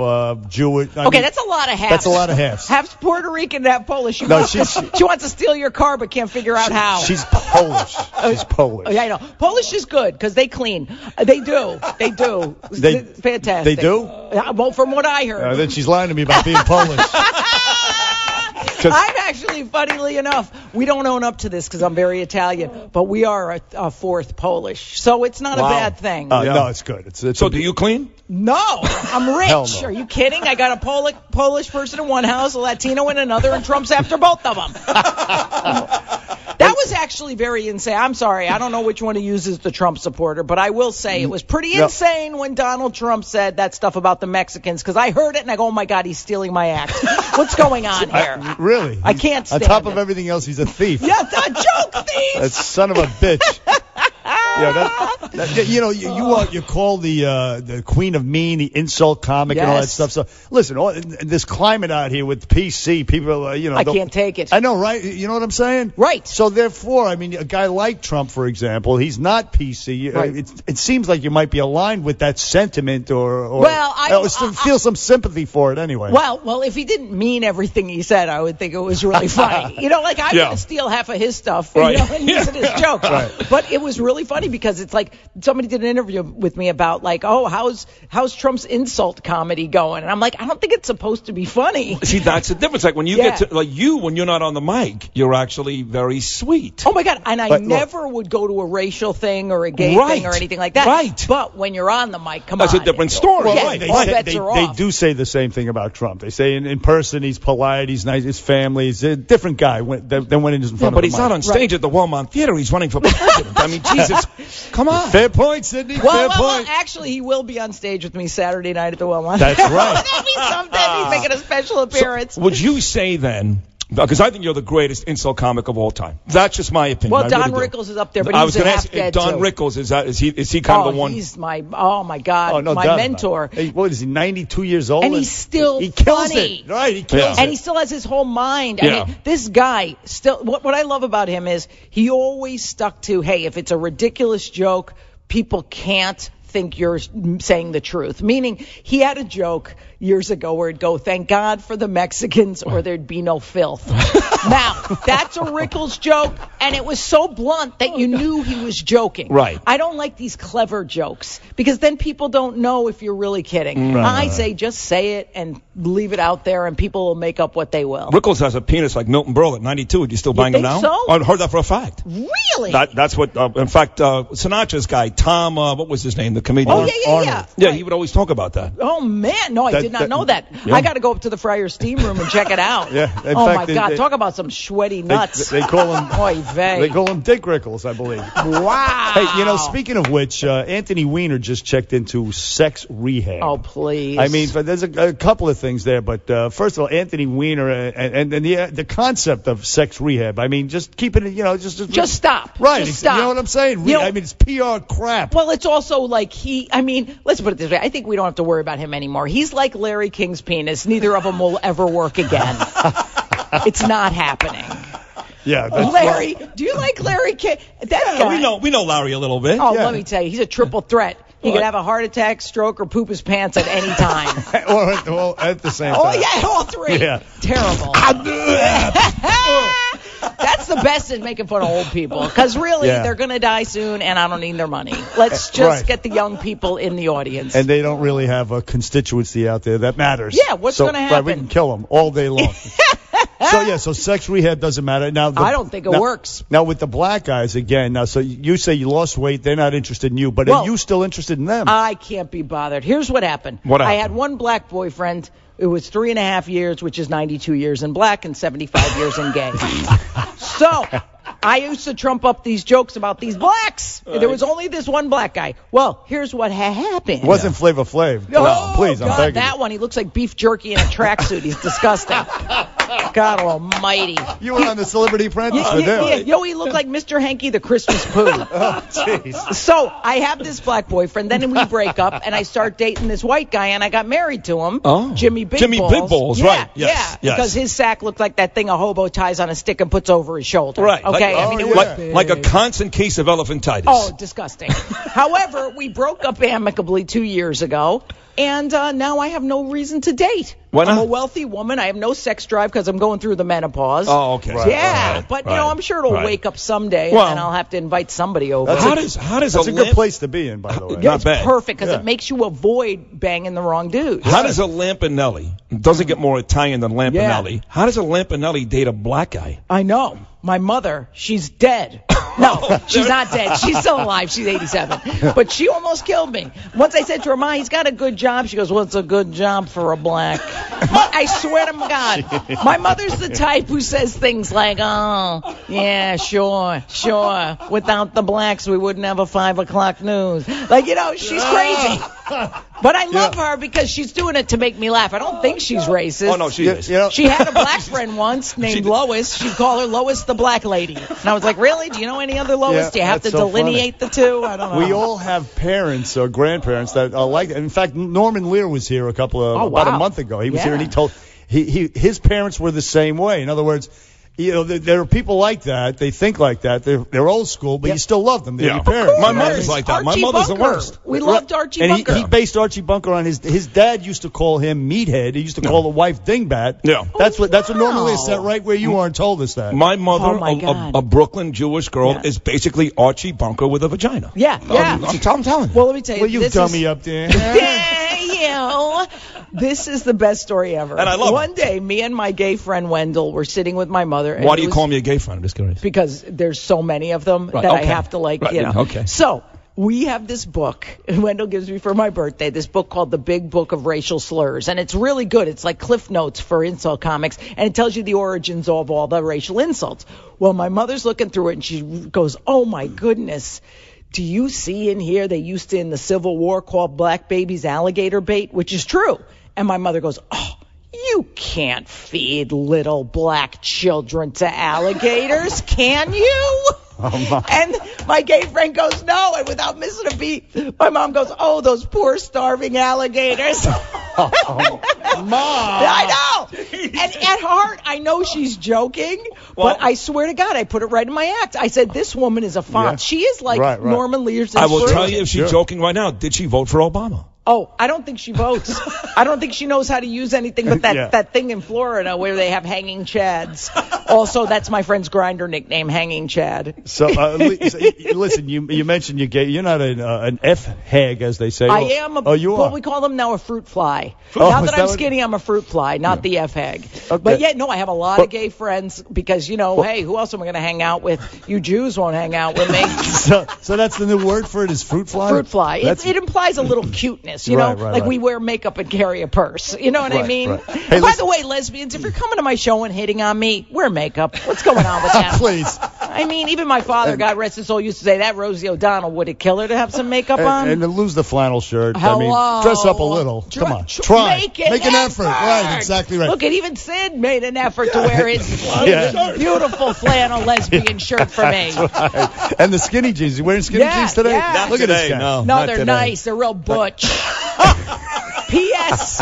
Jewish. Okay, that's a lot of halves. That's a lot of halves. Half Puerto Rican and half Polish. She wants to steal your car but can't figure out how. She's Polish. She's Polish. Yeah, I know. Polish is good because they clean. They do. Fantastic. They do? Well, from what I heard. Then she's lying to me about being Polish. I'm actually, funnily enough, we don't own up to this because I'm very Italian, but we are a fourth Polish, so it's not a bad thing. No, it's good. So do you clean? No, I'm rich. Hell no. Are you kidding? I got a Polish person in one house, a Latino in another, and Trump's after both of them. That was actually very insane. I'm sorry. I don't know which one to use as the Trump supporter, but I will say it was pretty insane when Donald Trump said that stuff about the Mexicans, because I heard it and I go, oh, my God, he's stealing my act. What's going on here? Really? I can't stand On top it. of everything else, he's a thief. Yeah, a joke thief. That son of a bitch. You call the queen of mean, the insult comic, and all that stuff. So listen, this climate out here with PC, people, I can't take it. I know, right? You know what I'm saying? Right. So therefore, I mean, a guy like Trump, for example, he's not PC. Right. It seems like you might be aligned with that sentiment, or feel some sympathy for it anyway. Well, if he didn't mean everything he said, I would think it was really funny. I'm going to steal half of his stuff, and use it as jokes. Right. But it was really funny because it's like somebody did an interview with me about how's Trump's insult comedy going, and I'm like, I don't think it's supposed to be funny. See, that's the difference. Like when you get to when you're not on the mic, you're actually very sweet. Oh my God! And I never would go to a racial thing or a gay thing or anything like that. Right. But when you're on the mic, come on, that's a different story. Well, right. They do say the same thing about Trump. They say in person he's polite, he's nice, his family, he's a different guy than when he's in front of the mic. But he's not on stage at the Walmart Theater. He's running for president. I mean, Jesus, come on. Fair point, Sidney. Fair point. Well, actually, he will be on stage with me Saturday night at the Walmart. That's right. That'd be something. He's making a special appearance. So, would you say then? Because I think you're the greatest insult comic of all time. That's just my opinion. Well, Don Rickles is up there, but he's half dead Don too. Rickles, is he kind of the one? He's my God, my mentor. Hey, what is he? 92 years old, and he's still he kills funny. It. Right, he kills it, and he still has his whole mind. I mean, this guy still. What I love about him is he always stuck to, hey, if it's a ridiculous joke, people can't think you're saying the truth. Meaning, he had a joke years ago where it'd go, thank God for the Mexicans or there'd be no filth. Now, that's a Rickles joke, and it was so blunt that you knew he was joking. Right. I don't like these clever jokes because then people don't know if you're really kidding. I say just say it and leave it out there, and people will make up what they will. Rickles has a penis like Milton Berle at 92. Would you still bang him now? So? I heard that for a fact. Really? That's what, in fact, Sinatra's guy, Tom, what was his name, the comedian? Oh, yeah. Yeah, he would always talk about that. Oh, man. No, I did not know that. Yeah. I got to go up to the Friar steam room and check it out. Yeah. My God. Talk about some sweaty nuts. They call him Oy vey. They call him Dick Rickles, I believe. Wow. Hey, speaking of which, Anthony Weiner just checked into sex rehab. Oh, please. I mean, there's a couple of things there, but first of all, Anthony Weiner and the concept of sex rehab. I mean, just keeping it, just stop. Right. Just stop. You know what I'm saying? I mean, it's PR crap. Well, it's also like let's put it this way. I think we don't have to worry about him anymore. He's like Larry King's penis. Neither of them will ever work again. It's not happening. Yeah, Larry, do you like Larry King? That guy. We know Larry a little bit. Oh, let me tell you, he's a triple threat. He could have a heart attack, stroke, or poop his pants at any time. or at the same time. Oh, yeah, all three. Yeah. Terrible. That's the best at making fun of old people. Because really, they're going to die soon, and I don't need their money. Let's just get the young people in the audience. And they don't really have a constituency out there that matters. Yeah, what's going to happen? Right, we can kill them all day long. So sex rehab doesn't matter. Now, I don't think it works. Now, with the black guys, again, so you say you lost weight, they're not interested in you, but are you still interested in them? I can't be bothered. Here's what happened. I had one black boyfriend. It was 3.5 years, which is 92 years in black and 75 years in gay. So I used to trump up these jokes about these blacks. There was only this one black guy. Well, here's what happened. It wasn't Flavor Flav. Oh, please, God, I'm begging that one. He looks like beef jerky in a tracksuit. He's disgusting. God almighty. You were on the Celebrity Apprentice with him. Yeah. Yo, he looked like Mr. Hanky the Christmas Pooh. Oh, jeez. So I have this black boyfriend. Then we break up, and I start dating this white guy, and I got married to him. Oh. Jimmy Big Balls, right. Yes, because his sack looked like that thing a hobo ties on a stick and puts over his shoulder. Right. Okay. It was like a constant case of elephantitis. Oh, disgusting. However, we broke up amicably 2 years ago, and now I have no reason to date. Why not? I'm a wealthy woman. I have no sex drive because I'm going through the menopause. Oh, okay. But I'm sure it'll wake up someday, and I'll have to invite somebody over. That's a good place to be in, by the way. It's perfect because it makes you avoid banging the wrong dude. How does a Lampinelli, doesn't get more Italian than Lampinelli, how does a Lampinelli date a black guy? I know. My mother, she's dead. No, she's not dead. She's still alive. She's 87. But she almost killed me. Once I said to her, Ma, he's got a good job. She goes, what's a good job for a black? I swear to God, my mother's the type who says things like, oh, yeah, sure. Without the blacks, we wouldn't have a 5 o'clock news. Like, she's crazy. But I love her because she's doing it to make me laugh. I don't think she's racist. Oh, no, she is. She had a black friend once named Lois. She'd call her Lois the Black Lady. And I was like, really? Do you know any other Lois? Do you have to delineate the two? I don't know. We all have parents or grandparents that are like that. In fact, Norman Lear was here about a month ago. He was here and he told his parents were the same way. In other words, there are people like that. They think like that. They're old school, but you still love them. They're your parents. My mother's like that. My mother's the worst. We loved Archie Bunker. And he based Archie Bunker on his dad used to call him Meathead. He used to call the wife Dingbat. Yeah. That's what normally is set right where you are and told us that. My mother, a Brooklyn Jewish girl, is basically Archie Bunker with a vagina. Yeah. I'm telling you. Well, let me tell you. Well, you dummy up there. This is the best story ever. And I love it. One day, me and my gay friend Wendell were sitting with my mother. Why do you call me a gay friend? I'm just curious. Because there's so many of them that I have to Okay. So we have this book Wendell gives me for my birthday, this book called The Big Book of Racial Slurs. And it's really good. It's like Cliff Notes for insult comics. And it tells you the origins of all the racial insults. Well, my mother's looking through it and she goes, oh, my goodness. Do you see in here they used to in the Civil War call black babies alligator bait, which is true. And my mother goes, oh, you can't feed little black children to alligators, can you? Oh, and my gay friend goes, no. And without missing a beat, my mom goes, oh, those poor starving alligators. Mom. I know. And at heart, I know she's joking, but I swear to God, I put it right in my act. I said, this woman is a font. Yeah. She is like Norman Lear's I will tell you if she's joking right now. Did she vote for Obama? Oh, I don't think she votes. I don't think she knows how to use anything but that thing in Florida where they have hanging chads. Also, that's my friend's Grindr nickname, Hanging Chad. So, listen, you mentioned you're gay. You're not an F-hag, as they say. I am. You are. Well, we call them now a fruit fly. Now that I'm skinny, I'm a fruit fly, not the F-hag. Okay. But I have a lot of gay friends because, hey, who else am I going to hang out with? You Jews won't hang out with me. So that's the new word for it is fruit fly? Fruit fly. It implies a little cuteness. We wear makeup and carry a purse. You know what I mean? Right. Hey, by the way, lesbians, if you're coming to my show and hitting on me, wear makeup. What's going on with that? Please. I mean, even my father, God rest his soul, used to say that Rosie O'Donnell would it kill her to have some makeup on? And to lose the flannel shirt. Hello. I mean, dress up a little. Come on. Try. Make an effort. Right, exactly right. Look, even Sid made an effort to wear his beautiful flannel lesbian shirt for me. Right. And the skinny jeans. You wearing skinny jeans today? Yeah. Look at this guy. No, they're nice. They're real butch. P.S.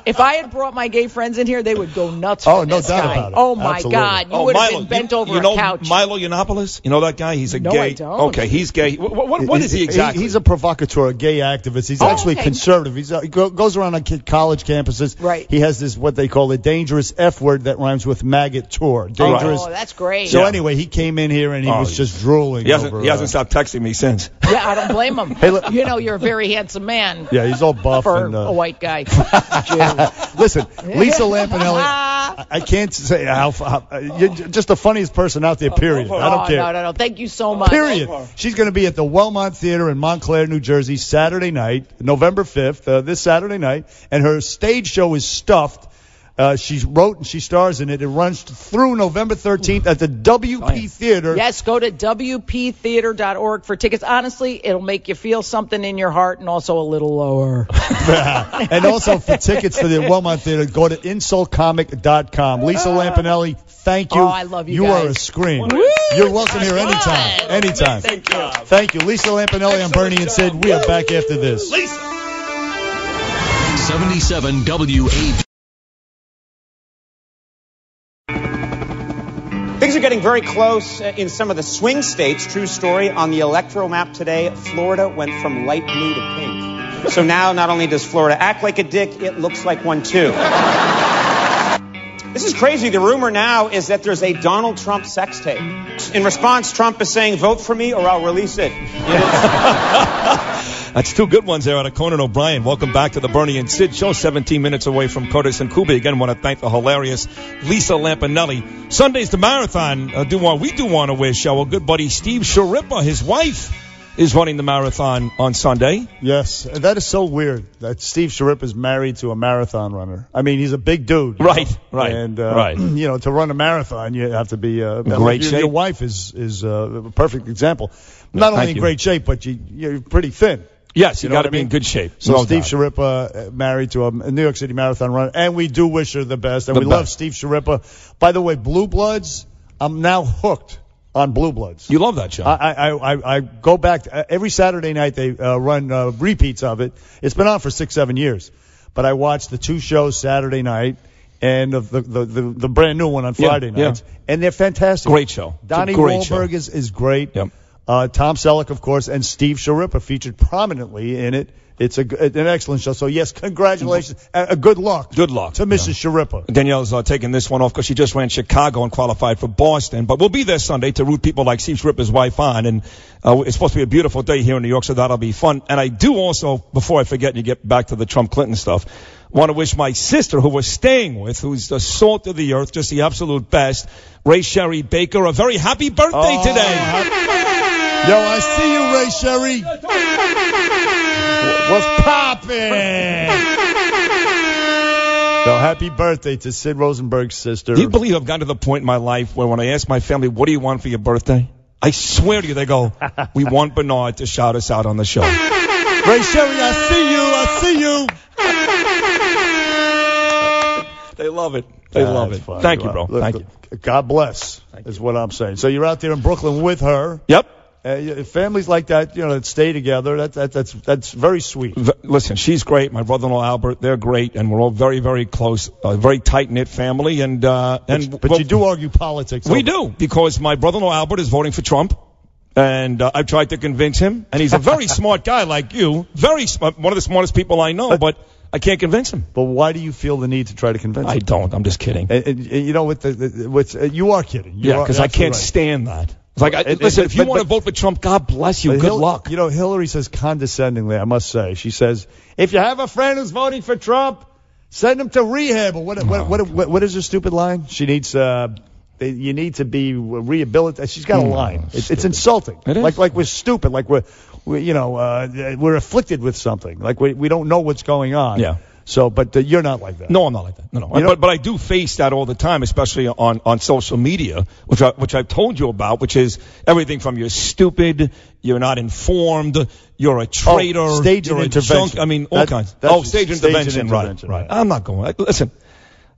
If I had brought my gay friends in here, they would go nuts for no this doubt guy. about it. Oh, my Absolutely. God. You would have been bent over you know a couch. Milo Yiannopoulos? You know that guy? He's a No, gay. I don't. Okay, he's gay. What is he exactly? He's a provocateur, a gay activist. He's actually conservative. He goes around on college campuses. Right. He has this, what they call a dangerous F word that rhymes with maggot tour. Dangerous. Oh, that's great. So anyway, he came in here and he was just drooling. He hasn't stopped texting me since. Yeah, I don't blame him. Hey, look, you know, you're a very handsome man. Yeah, he's all buff. For and, a white guy. Listen, Lisa Lampanelli, I can't say how you're just the funniest person out there, period. I don't care. No. Thank you so much. Period. She's going to be at the Wellmont Theater in Montclair, New Jersey, Saturday night, November 5th, this Saturday night, and her stage show is stuffed. She wrote and she stars in it. It runs through November 13th at the WP Theater. Yes, go to WPtheater.org for tickets. Honestly, it'll make you feel something in your heart and also a little lower. And also for tickets to the Wellmont Theater, go to insultcomic.com. Lisa Lampanelli, thank you. Oh, I love you guys. guys. You are a scream. You're welcome here anytime. Anytime. Thank you. Lisa Lampanelli, I'm Bernie and Sid. We are back after this. Lisa. 77 WA. Things are getting very close in some of the swing states. True story on the electro map today. Florida went from light blue to pink. So now not only does Florida act like a dick, it looks like one too. This is crazy. The rumor now is that there's a Donald Trump sex tape. In response, Trump is saying, vote for me or I'll release it. That's two good ones there out of Conan O'Brien. Welcome back to the Bernie and Sid Show, 17 minutes away from Curtis and Kubi. Again, want to thank the hilarious Lisa Lampanelli. Sunday's the marathon. We do want to wish our good buddy Steve Sharippa, his wife, is running the marathon on Sunday. Yes, that is so weird that Steve Sharippa is married to a marathon runner. I mean, he's a big dude. Right. And, you know, to run a marathon, you have to be great shape. Your wife is a perfect example. Not only in great shape, but you're pretty thin. Yes, you got to be in good shape. So Steve Sharippa married to a New York City marathon runner, and we do wish her the best. And we love Steve Sharippa. By the way, Blue Bloods, I'm now hooked on Blue Bloods. You love that show. I go back every Saturday night. They run repeats of it. It's been on for 6-7 years, but I watch the two shows Saturday night and the brand new one on Friday nights, and they're fantastic. Great show. Donnie Wahlberg is great. Yep. Tom Selleck, of course, and Steve Sharippa featured prominently in it. It's an excellent show. So, yes, congratulations. Good luck. Good luck to Mrs. Sharippa. Danielle's taking this one off because she just ran Chicago and qualified for Boston. But we'll be there Sunday to root people like Steve Sharippa's wife on. And it's supposed to be a beautiful day here in New York, so that'll be fun. And I do also, before I forget and you get back to the Trump-Clinton stuff, want to wish my sister, who we're staying with, who's the salt of the earth, just the absolute best, Ray Sherry Baker, a very happy birthday today. Yo, I see you, Ray Sherry. What's poppin'? So happy birthday to Sid Rosenberg's sister. Do you believe I've gotten to the point in my life where when I ask my family, what do you want for your birthday? I swear to you, they go, we want Bernard to shout us out on the show. Ray Sherry, I see you. They love it. They love it. Fun. Thank you, bro. Look, Thank you. God bless is what I'm saying. So you're out there in Brooklyn with her. Yep. Families like that, that stay together, that's very sweet. Listen, she's great. My brother-in-law Albert, they're great, and we're all very, very close, very tight-knit family. But you do argue politics. We do, because my brother-in-law Albert is voting for Trump, and I've tried to convince him, and he's a very smart guy like you, very smart, one of the smartest people I know, but I can't convince him. But why do you feel the need to try to convince him? I don't. I'm just kidding. And you know what? You are kidding. Because I can't stand that. It's like, listen, if you want to vote for Trump, God bless you. Good luck. Hillary says condescendingly, I must say, she says, if you have a friend who's voting for Trump, send him to rehab. Or what is her stupid line? She needs, you need to be rehabilitated. She's got a line. It's insulting. It is. Like we're stupid. Like we're afflicted with something. Like we don't know what's going on. Yeah. So, but you're not like that. No, I'm not like that. No. But I do face that all the time, especially on social media, which I've told you about, which is everything from you're stupid, you're not informed, you're a traitor, stage you're intervention. Junk, I mean, all kinds. Stage intervention. Right. I'm not going. Listen,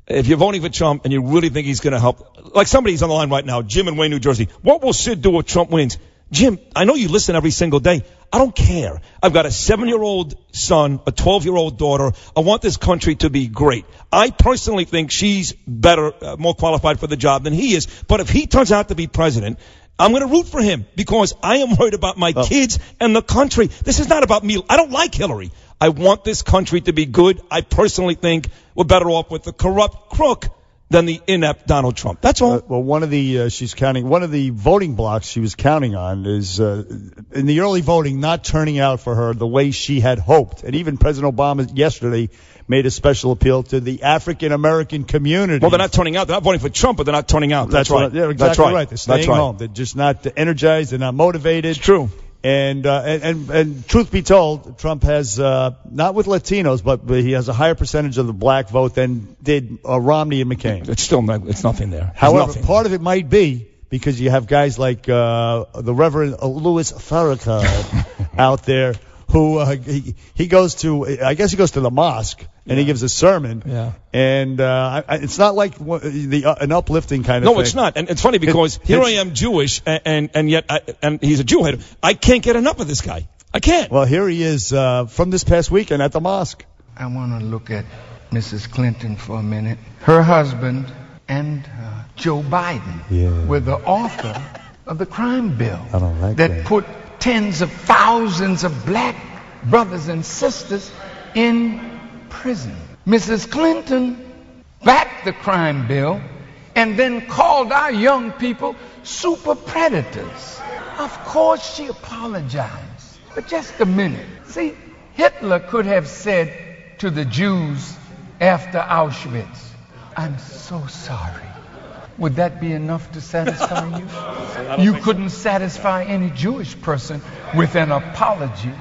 if you're voting for Trump and you really think he's going to help, like somebody's on the line right now, Jim in Wayne, New Jersey, what will Sid do if Trump wins? Jim, I know you listen every single day. I don't care. I've got a 7-year-old son, a 12-year-old daughter. I want this country to be great. I personally think she's better, more qualified for the job than he is. But if he turns out to be president, I'm going to root for him because I am worried about my kids and the country. This is not about me. I don't like Hillary. I want this country to be good. I personally think we're better off with the corrupt crook than the inept Donald Trump. That's all. Well, one of the voting blocks she was counting on is in the early voting not turning out for her the way she had hoped. And even President Obama yesterday made a special appeal to the African American community. Well, they're not turning out. They're not voting for Trump, but they're not turning out. That's right. Yeah, exactly right. They're staying home. They're just not energized. They're not motivated. It's true. And truth be told, Trump has, not with Latinos, but he has a higher percentage of the black vote than did Romney and McCain. It's still it's nothing there. However, part of it might be because you have guys like the Reverend Louis Farrakhan out there who he goes to the mosque and he gives a sermon. Yeah. And it's not like an uplifting kind of thing. No, it's not. And it's funny because here I am Jewish and yet and he's a Jew hater. I can't get enough of this guy. I can't. Well, here he is from this past weekend at the mosque. I want to look at Mrs. Clinton for a minute. Her husband and Joe Biden were the author of the crime bill that put tens of thousands of black brothers and sisters in prison. Mrs. Clinton backed the crime bill and then called our young people super predators. Of course she apologized, but just a minute. See, Hitler could have said to the Jews after Auschwitz, "I'm so sorry." Would that be enough to satisfy you? You couldn't satisfy any Jewish person with an apology.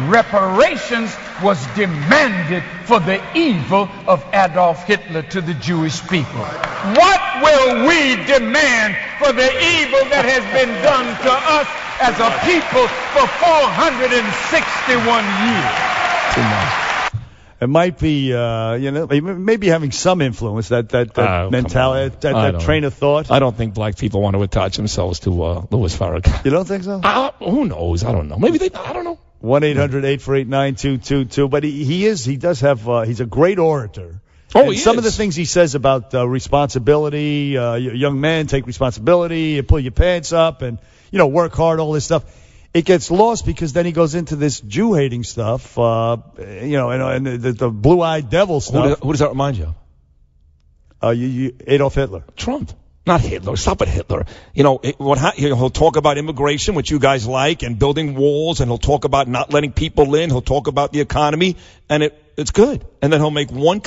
Reparations was demanded for the evil of Adolf Hitler to the Jewish people. What will we demand for the evil that has been done to us as a people for 461 years? Too much. It might be, maybe having some influence, that mentality, that train of thought. I don't think black people want to attach themselves to Louis Farrakhan. You don't think so? Who knows? I don't know. Maybe I don't know. 1-800-848-9222. But he does have, he's a great orator. Oh, and some of the things he says about responsibility, young men take responsibility, and pull your pants up, and work hard, all this stuff. It gets lost because then he goes into this Jew-hating stuff, and the blue-eyed devil stuff. Who does that remind you of? Adolf Hitler. Trump. Not Hitler. Stop it, Hitler. He'll talk about immigration, which you guys like, and building walls, and he'll talk about not letting people in. He'll talk about the economy, and it's good. And then he'll make one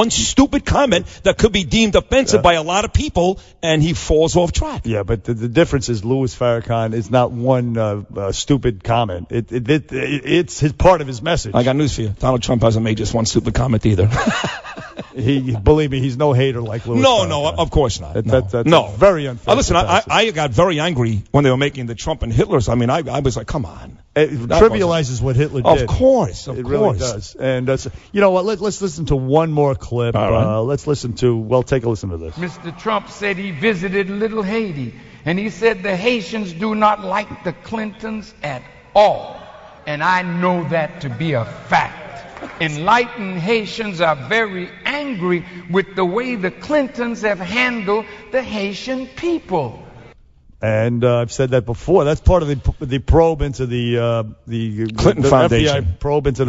stupid comment that could be deemed offensive by a lot of people, and he falls off track. Yeah, but the difference is Louis Farrakhan is not one stupid comment. It's his part of his message. I got news for you. Donald Trump hasn't made just one stupid comment either. Believe me, he's no hater like Louis Farrakhan. No, of course not. That's very unfair. Listen, I got very angry when they were making the Trump and Hitlers. I mean, I was like, come on. It trivializes what Hitler did. Of course. It really does. And you know what? Let's listen to one more clip. Right. Let's listen to, take a listen to this. Mr. Trump said he visited Little Haiti, and he said the Haitians do not like the Clintons at all. And I know that to be a fact. Enlightened Haitians are very angry with the way the Clintons have handled the Haitian people. And I've said that before. That's part of the probe into the Clinton Foundation. FBI probe into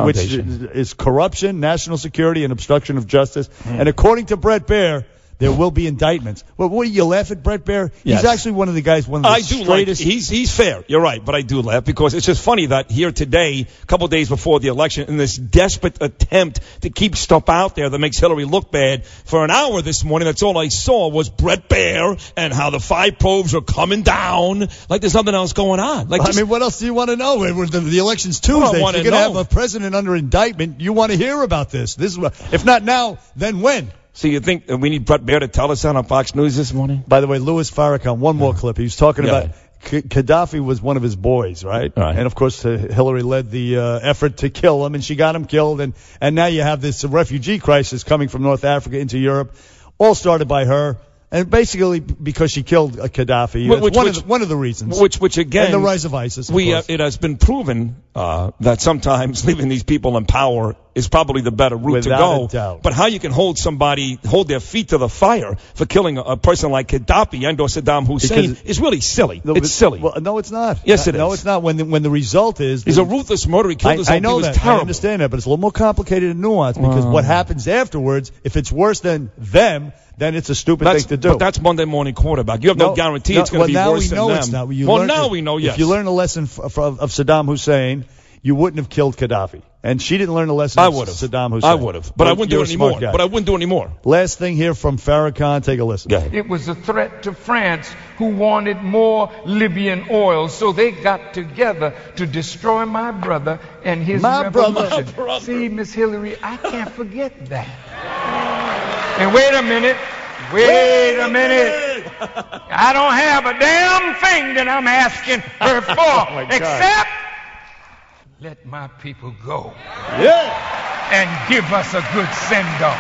which is corruption, national security, and obstruction of justice. And according to Brett Baer, there will be indictments. Well, what do you laugh at Brett Baer? Yes. He's actually one of the guys, straightest. He's fair. You're right, but I do laugh because it's just funny that here today, a couple of days before the election, in this desperate attempt to keep stuff out there that makes Hillary look bad, for an hour this morning, that's all I saw was Brett Baer and how the 5 probes are coming down. Like there's nothing else going on. What else do you want to know? The election's Tuesday. You're going to have a president under indictment. You want to hear about this. If not now, then when? So you think we need Brett Baer to tell us that on Fox News this morning? By the way, Louis Farrakhan, one more clip. He was talking about Gaddafi was one of his boys, right? And, of course, Hillary led the effort to kill him, and she got him killed. And now you have this refugee crisis coming from North Africa into Europe, all started by her. And basically because she killed Gaddafi. One of the reasons. Which again. And the rise of ISIS. It has been proven that sometimes leaving these people in power is probably the better route to go. A doubt. But how you can hold their feet to the fire for killing a person like Gaddafi and or Saddam Hussein is really silly. It's silly. Well, no, it's not. Yes, it is. No, it's not. When the result is... He's a ruthless murderer. He killed his own. I know He was that. terrible. I understand that, but it's a little more complicated and nuanced because what happens afterwards, if it's worse than them, then it's a stupid thing to do. But that's Monday morning quarterback. You have no guarantee it's going to be worse than them. Now we know it's not. Now we know, yes. If you learn a lesson of Saddam Hussein, you wouldn't have killed Gaddafi. And she didn't learn a lesson of Saddam Hussein. I would have. But I wouldn't do it anymore. Last thing here from Farrakhan. Take a listen. It was a threat to France, who wanted more Libyan oil, so they got together to destroy my brother and his revolution. Brother. See, Miss Hillary, I can't forget that. And wait a minute. I don't have a damn thing that I'm asking her for, except let my people go. Yeah. And give us a good send-off.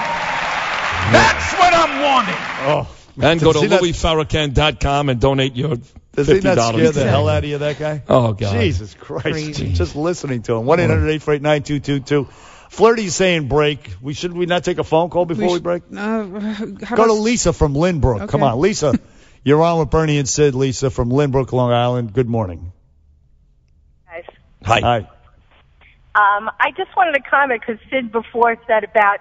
That's what I'm wanting. Oh. And go to louisfarrakhan.com and donate your $50. Does he not scare the hell out of you, that guy? Oh, God. Jesus Christ. Crazy. Just listening to him. 1-800-848-9222. Flirty's saying break. Should we not take a phone call before we break? Go to Lisa from Lynbrook. Okay. Come on, Lisa. You're on with Bernie and Sid. Lisa from Lynbrook, Long Island. Good morning. Guys. Hi. I just wanted to comment because Sid before said about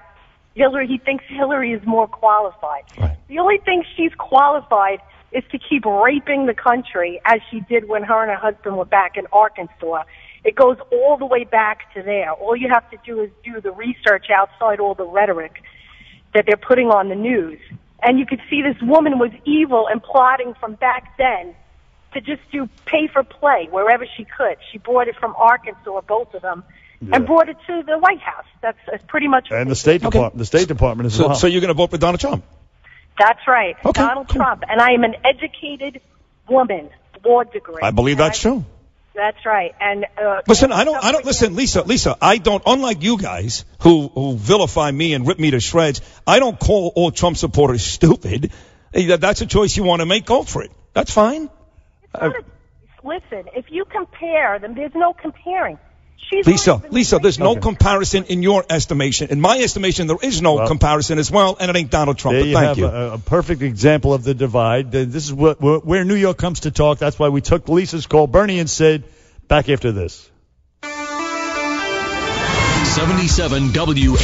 Hillary, he thinks Hillary is more qualified. Right. The only thing she's qualified is to keep raping the country as she did when her and her husband were back in Arkansas. It goes all the way back to there. All you have to do is do the research outside all the rhetoric that they're putting on the news. And you could see this woman was evil and plotting from back then to just do pay for play wherever she could. She brought it from Arkansas, both of them, and brought it to the White House. That's pretty much. And the State Department. The State Department as well. So you're going to vote for Donald Trump? That's right, Okay, Donald Trump. And I am an educated woman, law degree. I believe that's true. That's right. And listen, I don't listen, Lisa, I don't, unlike you guys who vilify me and rip me to shreds, I don't call all Trump supporters stupid. That's a choice you want to make, go for it. That's fine. Listen, if you compare them, there's no comparing. Lisa, there's no comparison in your estimation. In my estimation, there is no comparison as well, and it ain't Donald Trump. There but you thank you. A perfect example of the divide. This is where New York comes to talk. That's why we took Lisa's call. Bernie and Sid, back after this. 77 WA.